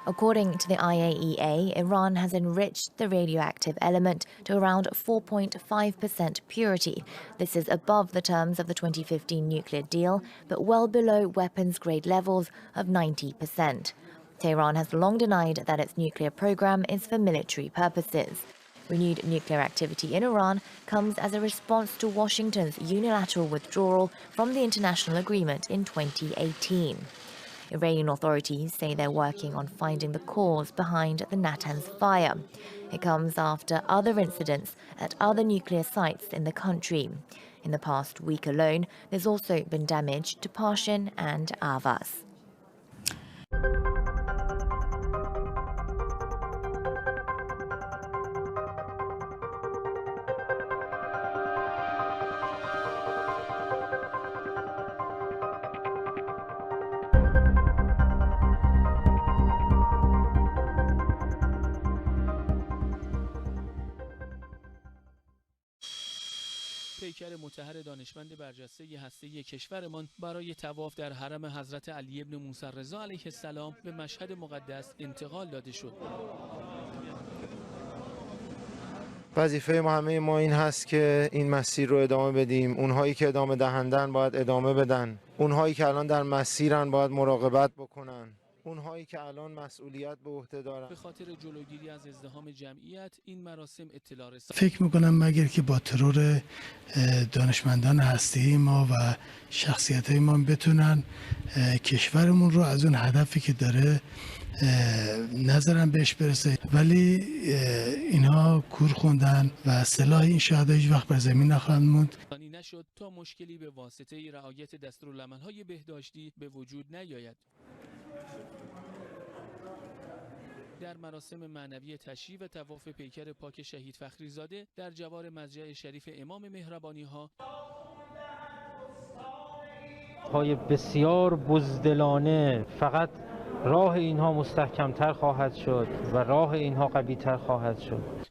Speaker 3: According to the IAEA, Iran has enriched the radioactive element to around 4.5% purity. This is above the terms of the 2015 nuclear deal, but well below weapons-grade levels of 90%. Tehran has long denied that its nuclear program is for military purposes. Renewed nuclear activity in Iran comes as a response to Washington's unilateral withdrawal from the international agreement in 2018. Iranian authorities say they're working on finding the cause behind the Natanz fire. It comes after other incidents at other nuclear sites in the country. In the past week alone, there's also been damage to Pashin and Ahvaz.
Speaker 8: پیکر مطهر دانشمند برجسته هسته کشورمان برای طواف در حرم حضرت علی ابن موسی رضا علیه السلام به مشهد مقدس انتقال داده شد.
Speaker 22: وظیفه همه ما این هست که این مسیر رو ادامه بدیم. اونهایی که ادامه دهندن باید ادامه بدن. اونهایی که الان در مسیرن باید مراقبت بکنن. اونهایی که الان مسئولیت به عهده دارن.
Speaker 8: به خاطر جلوگیری از ازدحام جمعیت این مراسم اطلاع رسانی.
Speaker 23: فکر میکنم مگر که با ترور دانشمندان هسته‌ای ما و شخصیت‌های ما بتونن کشورمون رو از اون هدفی که داره نظرم بهش برسه، ولی اینها کور خوندن و سلاح این شهدا هیچ وقت بر زمین نخواهند موند.
Speaker 8: نشد تا مشکلی به واسطه رعایت دستورالعمل‌های بهداشتی به وجود نیاید. در مراسم معنوی تشییع و طواف پیکر پاک شهید فخریزاده در جوار مضجع شریف امام مهربانی ها
Speaker 26: های بسیار بزدلانه، فقط راه اینها مستحکمتر خواهد شد و راه اینها قوی‌تر خواهد شد.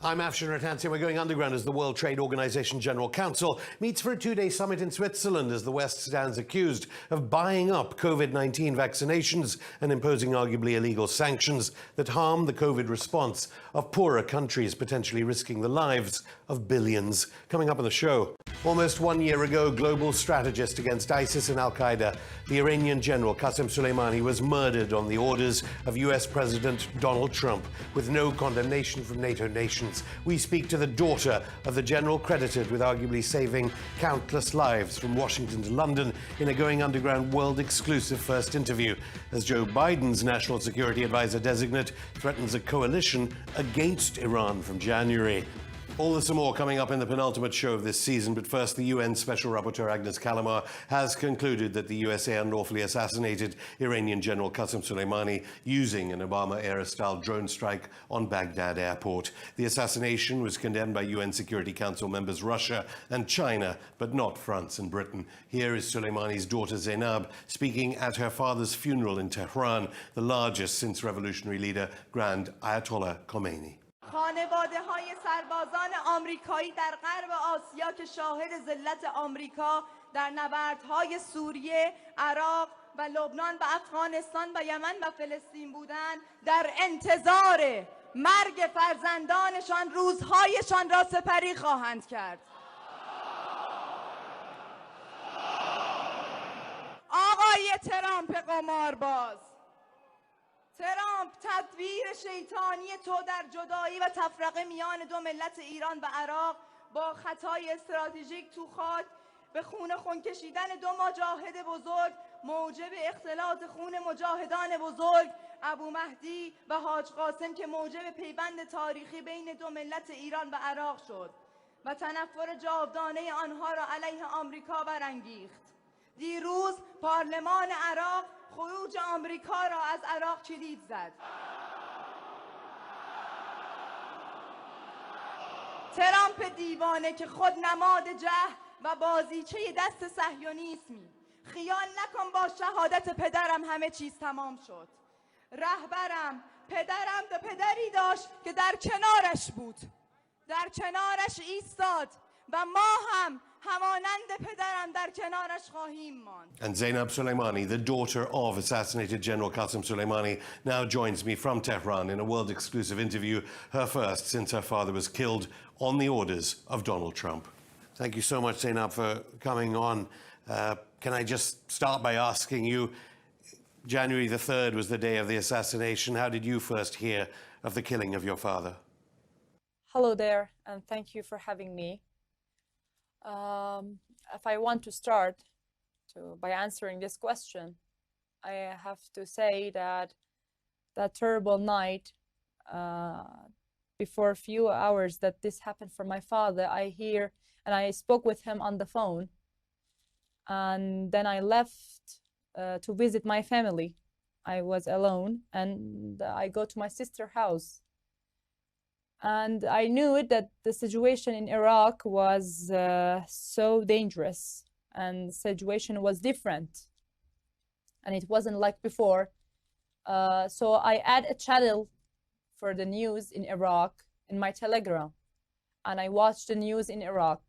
Speaker 9: I'm Afshin Ratansi. We're going underground as the World Trade Organization General Council meets for a two-day summit in Switzerland as the West stands accused of buying up COVID-19 vaccinations and imposing arguably illegal sanctions that harm the COVID response of poorer countries, potentially risking the lives of billions. Coming up on the show, almost 1 year ago, global strategist against ISIS and Al-Qaeda, the Iranian general Qasem Soleimani was murdered on the orders of US President Donald Trump with no condemnation from NATO nations. We speak to the daughter of the general credited with arguably saving countless lives from Washington to London in a Going Underground world-exclusive first interview as Joe Biden's national security advisor designate threatens a coalition against Iran from January. All this and more coming up in the penultimate show of this season, but first, the UN Special Rapporteur Agnes Callamard has concluded that the USA unlawfully assassinated Iranian General Qasem Soleimani using an Obama-era-style drone strike on Baghdad airport. The assassination was condemned by UN Security Council members Russia and China, but not France and Britain. Here is Soleimani's daughter Zainab speaking at her father's funeral in Tehran, the largest since revolutionary leader Grand Ayatollah Khomeini.
Speaker 10: خانواده‌های سربازان آمریکایی در غرب آسیا که شاهد ذلت آمریکا در نبردهای سوریه، عراق و لبنان و افغانستان و یمن و فلسطین بودند، در انتظار مرگ فرزندانشان روزهایشان را سپری خواهند کرد. آقای ترامپ قمارباز، ترامپ تدبیر شیطانی تو در جدایی و تفرقه میان دو ملت ایران و عراق با خطای استراتژیک تو خاک به خون کشیدن دو مجاهد بزرگ موجب اختلاط خون مجاهدان بزرگ ابو مهدی و حاج قاسم که موجب پیوند تاریخی بین دو ملت ایران و عراق شد و تنفر جاودانه آنها را علیه آمریکا برانگیخت. دیروز پارلمان عراق خروج آمریکا را از عراق کلید زد. ترامپ دیوانه که خود نماد جهل و بازیچه دست صهیونیسمی، خیال نکن با شهادت پدرم همه چیز تمام شد. رهبرم، پدرم و پدری داشت که در کنارش بود، در کنارش ایستاد و ما هم همانند پدرم در کنارش خواهیم ماند.
Speaker 9: And Zainab Soleimani, the daughter of assassinated General Qasem Soleimani, now joins me from Tehran in a world-exclusive interview, her first since her father was killed on the orders of Donald Trump. Thank you so much, Zainab, for coming on. Can I just start by asking you, January the 3rd was the day of the assassination. How did you first hear of the killing of your father?
Speaker 11: Hello there, and thank you for having me. If I want to start by answering this question, I have to say that that terrible night, before a few hours that this happened for my father, I spoke with him on the phone, and then I left to visit my family. I was alone, and I go to my sister's house. And I knew that the situation in Iraq was so dangerous, and the situation was different, and it wasn't like before. So I add a channel for the news in Iraq in my Telegram, and I watched the news in Iraq.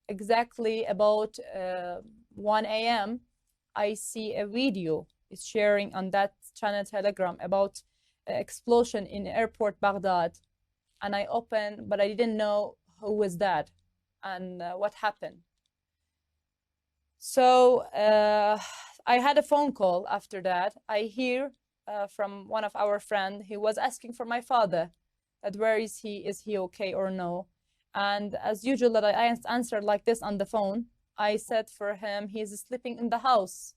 Speaker 11: Exactly about 1 a.m., I see a video is sharing on that channel Telegram about explosion in airport Baghdad. And I opened, but I didn't know who was that and what happened. So I had a phone call after that. I hear from one of our friends, he was asking for my father, that where is he okay or no? And as usual that I answered like this on the phone, I said for him, he's sleeping in the house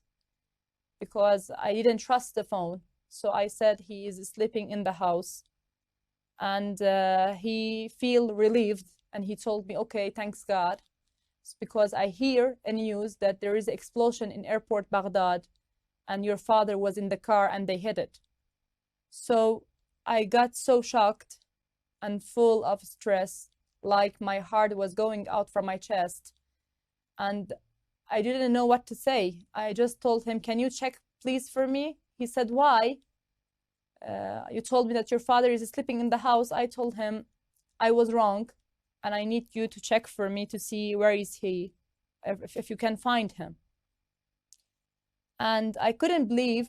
Speaker 11: because I didn't trust the phone. So I said he is sleeping in the house. And he feel relieved, and he told me, okay, thanks God, it's because I hear a news that there is an explosion in airport Baghdad, and your father was in the car and they hit it. So I got so shocked and full of stress, like my heart was going out from my chest. And I didn't know what to say. I just told him, can you check please for me? He said, why? You told me that your father is sleeping in the house. I told him, I was wrong, and I need you to check for me to see where is he, if you can find him. And I couldn't believe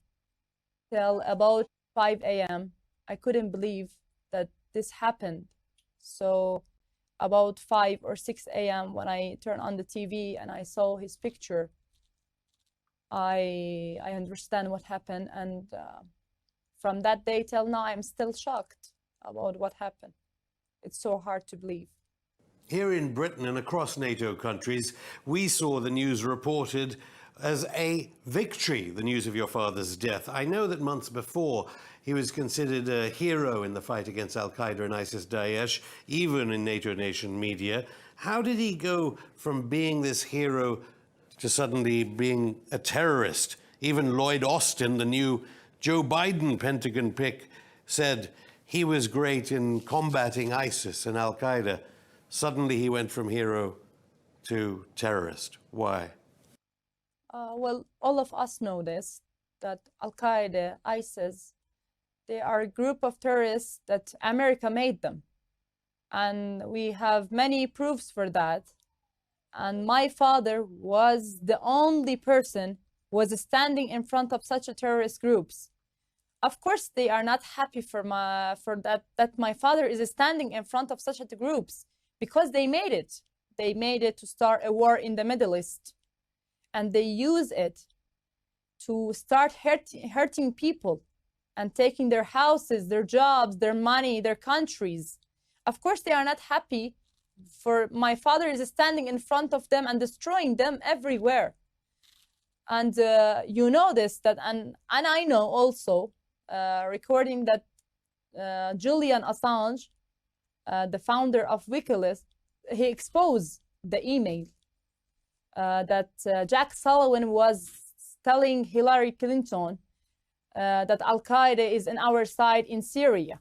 Speaker 11: till about 5 a.m. I couldn't believe that this happened. So about 5 or 6 a.m. when I turned on the TV and I saw his picture, I understand what happened. And from that day till now, I'm still shocked about what happened. It's so hard to believe.
Speaker 9: Here in Britain and across NATO countries, we saw the news reported as a victory, the news of your father's death. I know that months before, he was considered a hero in the fight against Al-Qaeda and ISIS-Daesh, even in NATO nation media. How did he go from being this hero to suddenly being a terrorist? Even Lloyd Austin, the new Joe Biden Pentagon pick, said he was great in combating ISIS and Al-Qaeda. Suddenly he went from hero to terrorist. Why?
Speaker 11: Well, all of us know this, that Al-Qaeda, ISIS, they are a group of terrorists that America made them. And we have many proofs for that. And my father was the only person who was standing in front of such a terrorist groups. Of course, they are not happy for that my father is standing in front of such a groups, because they made it. They made it to start a war in the Middle East. And they use it to start hurting people and taking their houses, their jobs, their money, their countries. Of course, they are not happy for my father is standing in front of them and destroying them everywhere. And you know this, that, and I know also, recording that Julian Assange, the founder of WikiLeaks, he exposed the email that Jack Sullivan was telling Hillary Clinton that Al-Qaeda is on our side in Syria.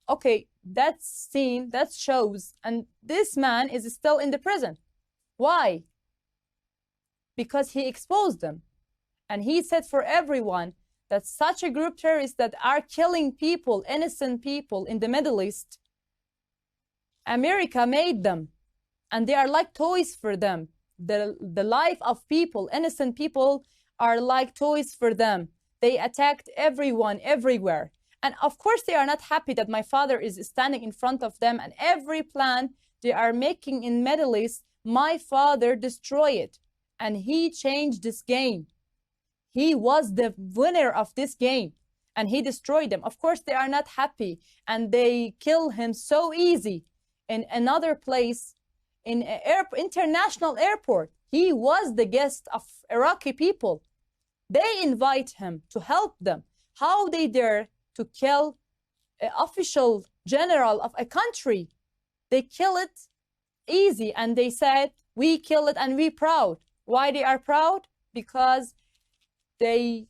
Speaker 11: Okay, that's seen, that shows, and this man is still in the prison. Why? Because he exposed them. And he said for everyone that such a group terrorists that are killing people, innocent people in the Middle East, America made them, and they are like toys for them. The life of people, innocent people, are like toys for them. They attacked everyone, everywhere. And of course, they are not happy that my father is standing in front of them, and every plan they are making in Middle East, my father destroyed it. And he changed this game. He was the winner of this game, and he destroyed them. Of course, they are not happy, and they kill him so easy in another place, in an international airport. He was the guest of Iraqi people. They invite him to help them. How they dare to kill an official general of a country? They kill it easy, and they said, we kill it and we proud. Why they are proud? Because they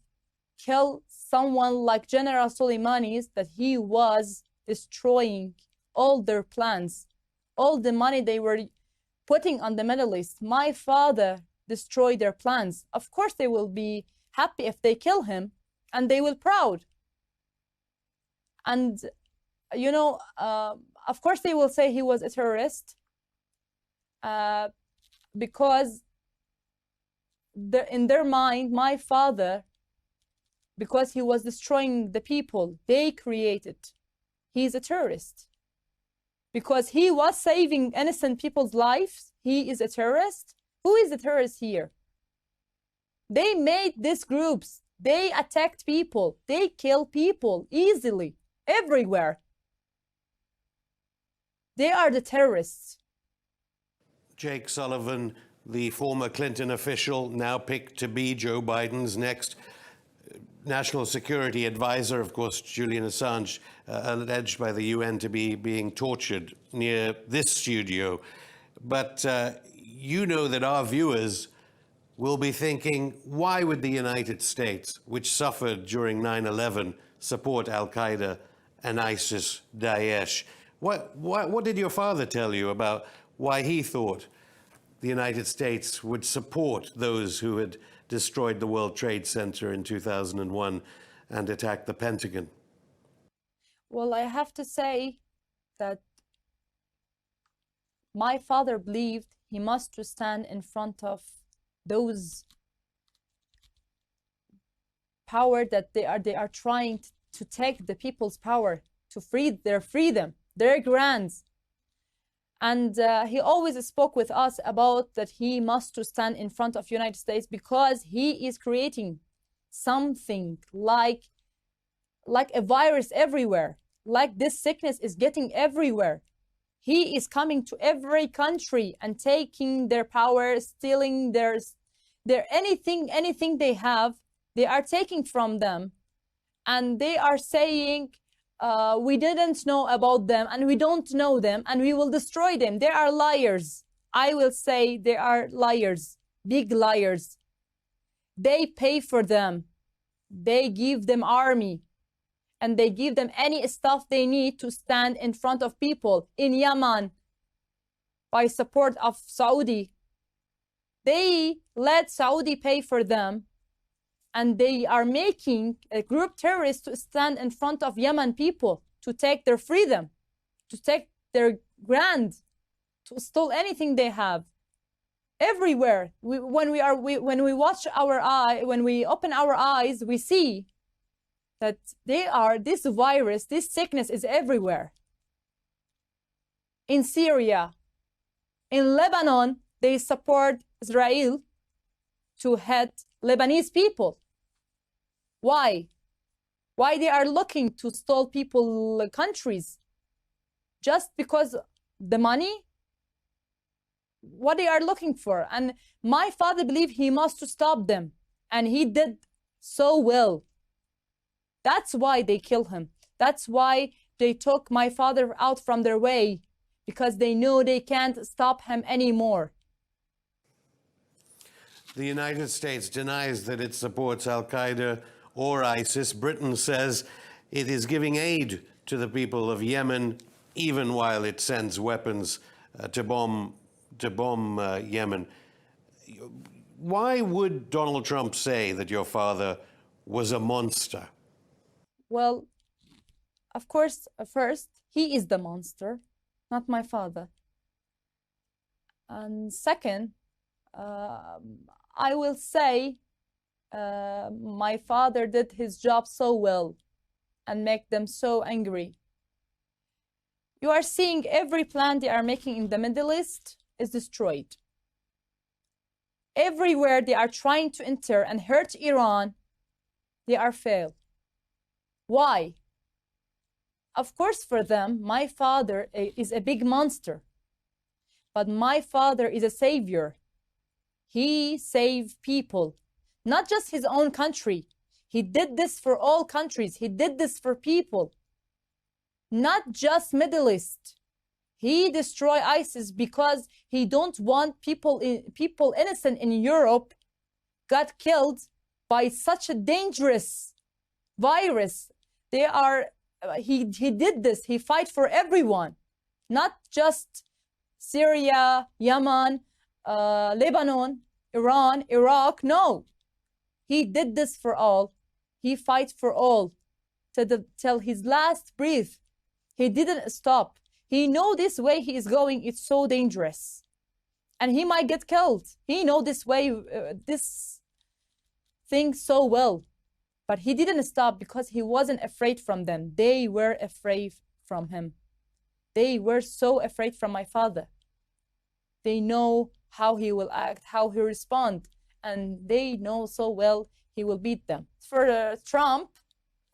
Speaker 11: kill someone like General Soleimani, that he was destroying all their plans, all the money they were putting on the Middle East. My father destroyed their plans. Of course, they will be happy if they kill him, and they will proud. And, you know, of course, they will say he was a terrorist because in their mind, my father, because he was destroying the people they created, he's a terrorist. Because he was saving innocent people's lives, he is a terrorist. Who is a terrorist here? They made these groups. They attacked people. They kill people easily, everywhere. They are the terrorists.
Speaker 9: Jake Sullivan, the former Clinton official, now picked to be Joe Biden's next national security advisor. Of course, Julian Assange, alleged by the UN to be being tortured near this studio. But you know that our viewers will be thinking, why would the United States, which suffered during 9/11, support Al-Qaeda and ISIS-Daesh? What did your father tell you about why he thought the United States would support those who had destroyed the World Trade Center in 2001 and attacked the Pentagon?
Speaker 11: Well, I have to say that my father believed he must to stand in front of those power that they are trying to take the people's power, to free their freedom, their grants. And he always spoke with us about that he must to stand in front of United States because he is creating something like a virus everywhere, like this sickness is getting everywhere. He is coming to every country and taking their power, stealing their anything they have, they are taking from them. And they are saying, we didn't know about them and we don't know them and we will destroy them. They are liars. I will say they are liars, big liars. They pay for them. They give them army and they give them any stuff they need to stand in front of people in Yemen by support of Saudi. They let Saudi pay for them. And they are making a group terrorists to stand in front of Yemen people, to take their freedom, to take their grant, to steal anything they have. Everywhere, when we open our eyes, we see that this virus, this sickness is everywhere. In Syria, in Lebanon, they support Israel to hit Lebanese people. Why? Why they are looking to steal people countries? Just because the money? What they are looking for? And my father believed he must to stop them. And he did so well. That's why they killed him. That's why they took my father out from their way. Because they know they can't stop him anymore.
Speaker 9: The United States denies that it supports Al-Qaeda or ISIS. Britain says it is giving aid to the people of Yemen, even while it sends weapons to bomb Yemen. Why would Donald Trump say that your father was a monster?
Speaker 11: Well, of course, first, he is the monster, not my father. And second, I will say my father did his job so well and make them so angry. You are seeing every plan they are making in the Middle East is destroyed. Everywhere they are trying to enter and hurt Iran, they are failed. Why? Of course, for them, my father is a big monster. But my father is a savior. He saved people, not just his own country. He did this for all countries. He did this for people, not just Middle East. He destroyed ISIS because he don't want people innocent in Europe got killed by such a dangerous virus. He did this. He fight for everyone, not just Syria, Yemen, Lebanon, Iran, Iraq. No, he did this for all. He fight for all till his last breath. He didn't stop. He know this way he is going, it's so dangerous. And he might get killed. He know this way, this thing so well. But he didn't stop because he wasn't afraid from them. They were afraid from him. They were so afraid from my father. They know how he will act, how he respond. And they know so well he will beat them. For Trump,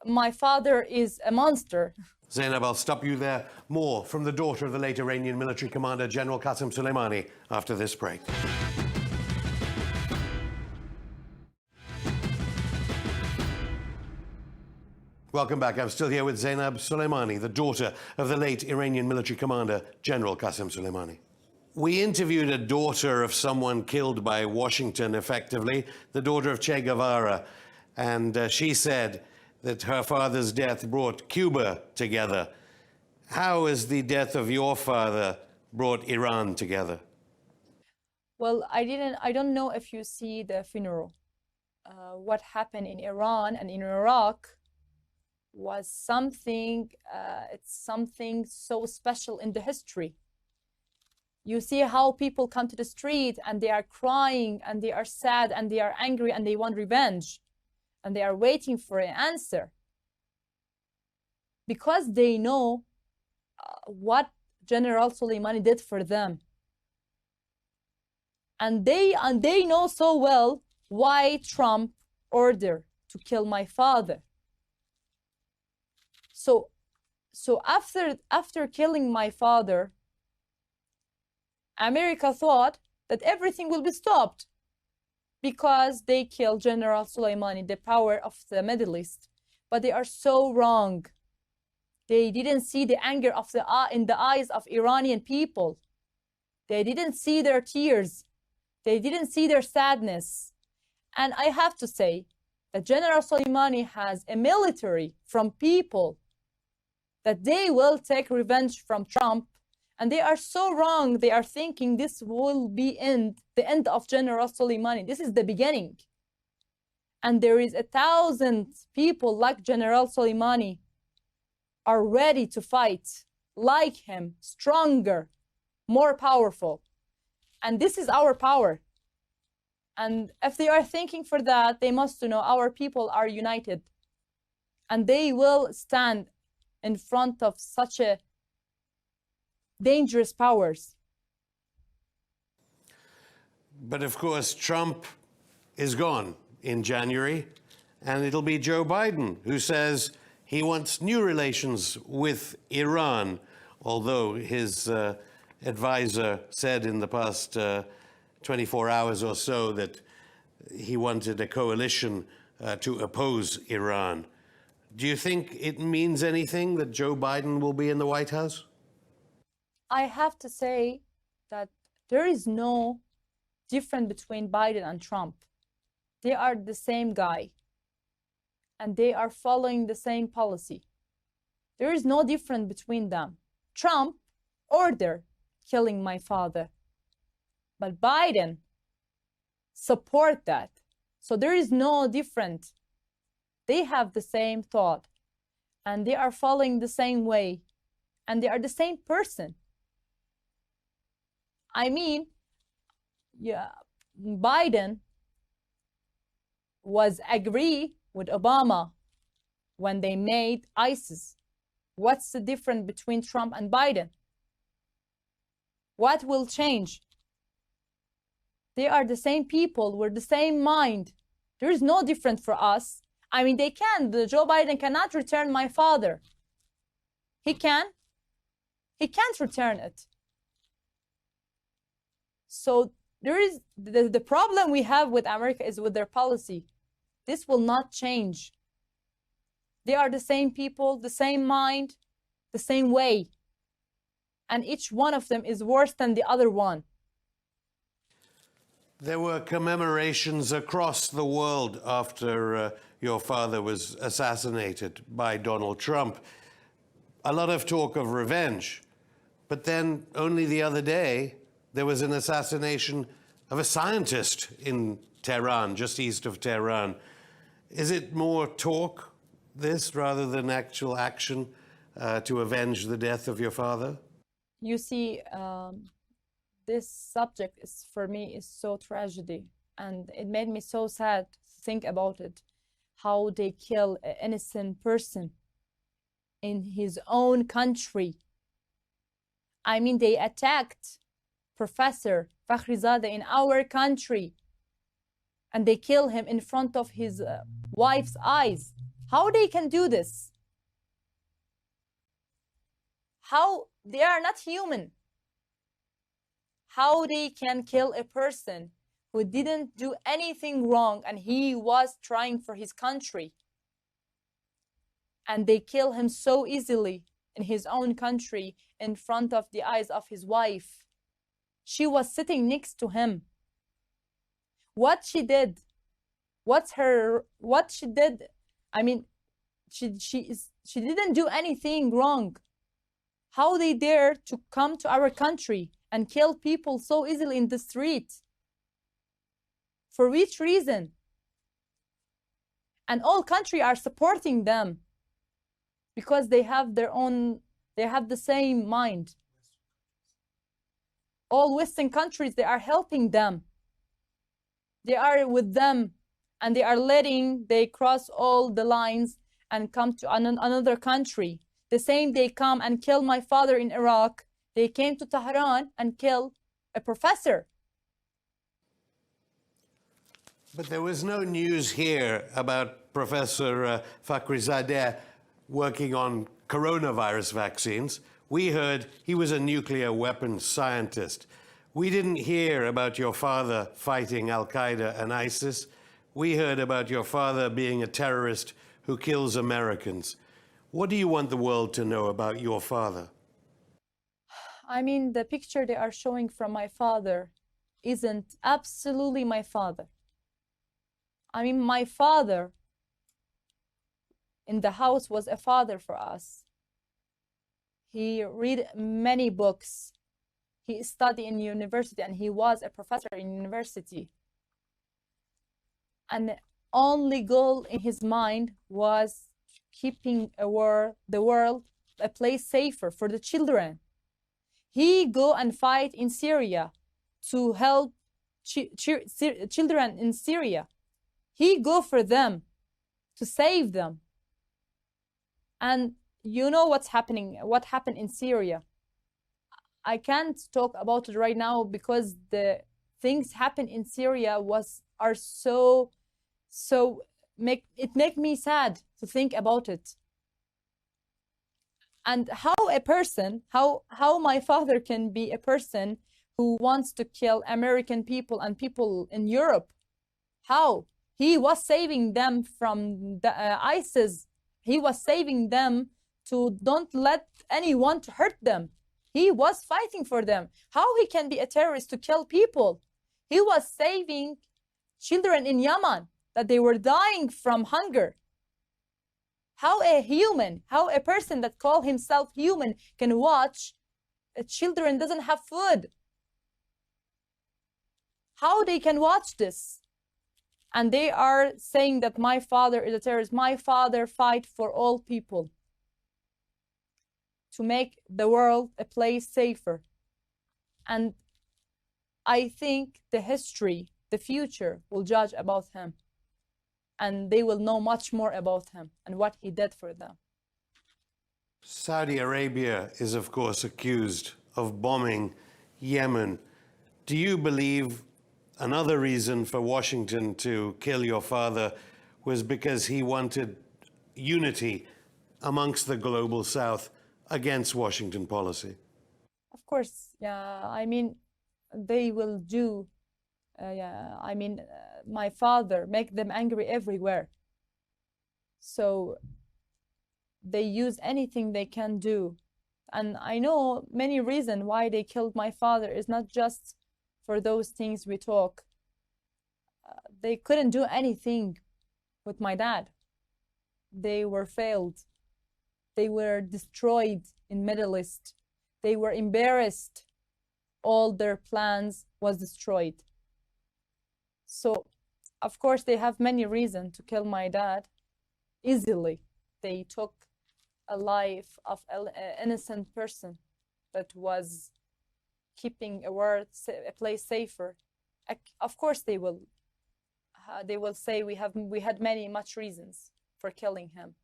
Speaker 11: my father is a monster.
Speaker 9: Zainab, I'll stop you there. More from the daughter of the late Iranian military commander, General Qasem Soleimani, after this break. Welcome back. I'm still here with Zainab Soleimani, the daughter of the late Iranian military commander, General Qasem Soleimani. We interviewed a daughter of someone killed by Washington, effectively, the daughter of Che Guevara, and she said that her father's death brought Cuba together. How has the death of your father brought Iran together?
Speaker 11: Well, I don't know if you see the funeral. What happened in Iran and in Iraq was something, it's something so special in the history. You see how people come to the street and they are crying and they are sad and they are angry and they want revenge and they are waiting for an answer because they know what General Soleimani did for them. And they know so well why Trump ordered to kill my father. So after killing my father, America thought that everything will be stopped because they killed General Soleimani, the power of the Middle East. But they are so wrong. They didn't see the anger of in the eyes of Iranian people. They didn't see their tears. They didn't see their sadness. And I have to say that General Soleimani has a military from people that they will take revenge from Trump. And they are so wrong. They are thinking this will be the end of General Soleimani. This is the beginning. And there is 1,000 people like General Soleimani are ready to fight like him, stronger, more powerful. And this is our power. And if they are thinking for that, they must know our people are united. And they will stand in front of such a dangerous powers.
Speaker 9: But of course, Trump is gone in January, and it'll be Joe Biden who says he wants new relations with Iran, although his advisor said in the past 24 hours or so that he wanted a coalition to oppose Iran. Do you think it means anything that Joe Biden will be in the White House?
Speaker 11: I have to say that there is no difference between Biden and Trump. They are the same guy, and they are following the same policy. There is no difference between them. Trump ordered killing my father, but Biden support that. So there is no difference. They have the same thought, and they are following the same way, and they are the same person. I mean, yeah, Biden was agree with Obama when they made ISIS. What's the difference between Trump and Biden? What will change? They are the same people with the same mind. There is no difference for us. I mean, they can. Joe Biden cannot return my father. He can. He can't return it. So there is the problem we have with America is with their policy. This will not change. They are the same people, the same mind, the same way. And each one of them is worse than the other one.
Speaker 9: There were commemorations across the world after your father was assassinated by Donald Trump. A lot of talk of revenge. But then only the other day, there was an assassination of a scientist in Tehran, just east of Tehran. Is it more talk, this, rather than actual action to avenge the death of your father?
Speaker 11: You see, this subject is, for me, is so tragedy, and it made me so sad to think about it, how they kill an innocent person in his own country. I mean, they attacked Professor Fakhrizadeh in our country, and they kill him in front of his wife's eyes. How they can do this? How they are not human? How they can kill a person who didn't do anything wrong and he was trying for his country? And they kill him so easily in his own country in front of the eyes of his wife. She was sitting next to him. What she did, what she did, I mean, she didn't do anything wrong. How they dare to come to our country and kill people so easily in the street? For which reason? And all countries are supporting them because they have their own, they have the same mind. All Western countries, they are helping them. They are with them, and they cross all the lines and come to another country. The same they come and kill my father in Iraq. They came to Tehran and killed a professor.
Speaker 9: But there was no news here about Professor Fakhrizadeh working on coronavirus vaccines. We heard he was a nuclear weapons scientist. We didn't hear about your father fighting Al-Qaeda and ISIS. We heard about your father being a terrorist who kills Americans. What do you want the world to know about your father?
Speaker 11: I mean, the picture they are showing from my father isn't absolutely my father. I mean, my father in the house was a father for us. He read many books. He studied in university, and he was a professor in university. And the only goal in his mind was keeping the world a place safer for the children. He go and fight in Syria to help children in Syria. He go for them to save them. And you know what happened in Syria. I can't talk about it right now because the things happen in Syria are so make me sad to think about it. And how my father can be a person who wants to kill American people and people in Europe. How? He was saving them from the ISIS. He was saving them to don't let anyone to hurt them. He was fighting for them. How he can be a terrorist to kill people? He was saving children in Yemen that they were dying from hunger. How a person that call himself human can watch children doesn't have food? How they can watch this? And they are saying that my father is a terrorist. My father fight for all people to make the world a place safer. And I think the future will judge about him. And they will know much more about him and what he did for them.
Speaker 9: Saudi Arabia is, of course, accused of bombing Yemen. Do you believe another reason for Washington to kill your father was because he wanted unity amongst the global South against Washington policy?
Speaker 11: Of course, yeah. I mean, they will do, my father make them angry everywhere. So they use anything they can do. And I know many reasons why they killed my father is not just for those things we talk. They couldn't do anything with my dad. They were failed. They were destroyed in Middle East. They were embarrassed. All their plans was destroyed. So, of course, they have many reasons to kill my dad easily. They took a life of an innocent person that was keeping a place safer. Of course, they will say we had much reasons for killing him.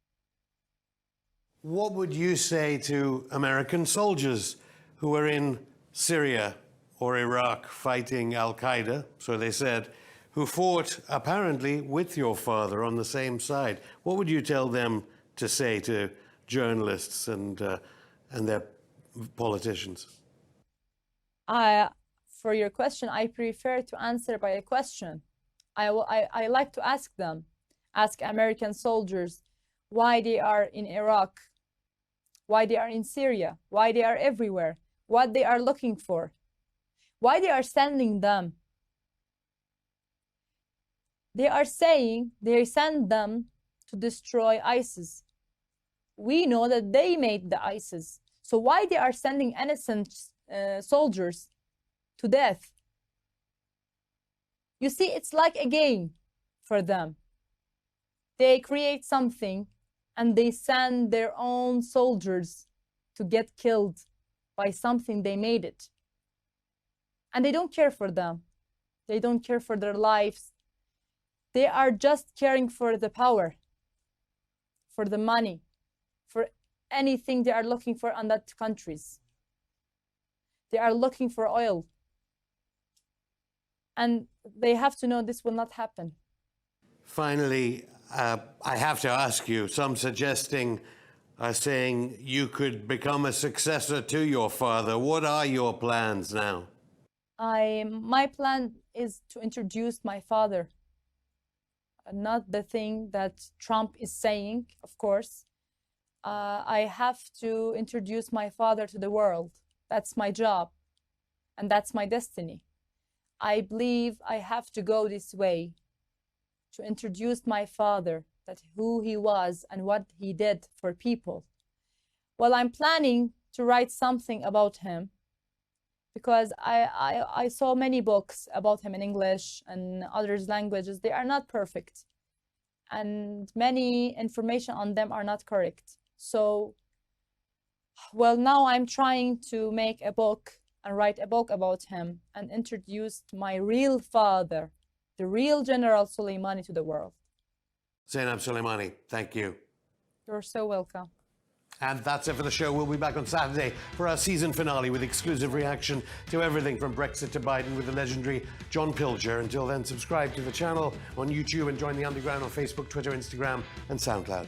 Speaker 9: What would you say to American soldiers who were in Syria or Iraq fighting Al-Qaeda, so they said, who fought apparently with your father on the same side? What would you tell them to say to journalists and their politicians?
Speaker 11: For your question, I prefer to answer by a question. I like to ask American soldiers why they are in Iraq, why they are in Syria, why they are everywhere, what they are looking for, why they are sending them. They are saying they send them to destroy ISIS. We know that they made the ISIS. So why they are sending innocent soldiers to death? You see, it's like a game for them. They create something and they send their own soldiers to get killed by something they made it. And they don't care for them. They don't care for their lives. They are just caring for the power, for the money, for anything they are looking for in that countries. They are looking for oil. And they have to know this will not happen.
Speaker 9: Finally, I have to ask you, some are saying you could become a successor to your father. What are your plans now?
Speaker 11: My plan is to introduce my father, not the thing that Trump is saying, of course. I have to introduce my father to the world. That's my job, and that's my destiny. I believe I have to go this way, to introduce my father, that who he was and what he did for people. Well, I'm planning to write something about him, because I saw many books about him in English and other languages. They are not perfect, and many information on them are not correct. So, well, now I'm trying to make a book and write a book about him and introduce my real father, the real General Soleimani, to the world.
Speaker 9: Zainab Soleimani, thank you.
Speaker 11: You're so welcome.
Speaker 9: And that's it for the show. We'll be back on Saturday for our season finale with exclusive reaction to everything from Brexit to Biden with the legendary John Pilger. Until then, subscribe to the channel on YouTube and join the Underground on Facebook, Twitter, Instagram, and SoundCloud.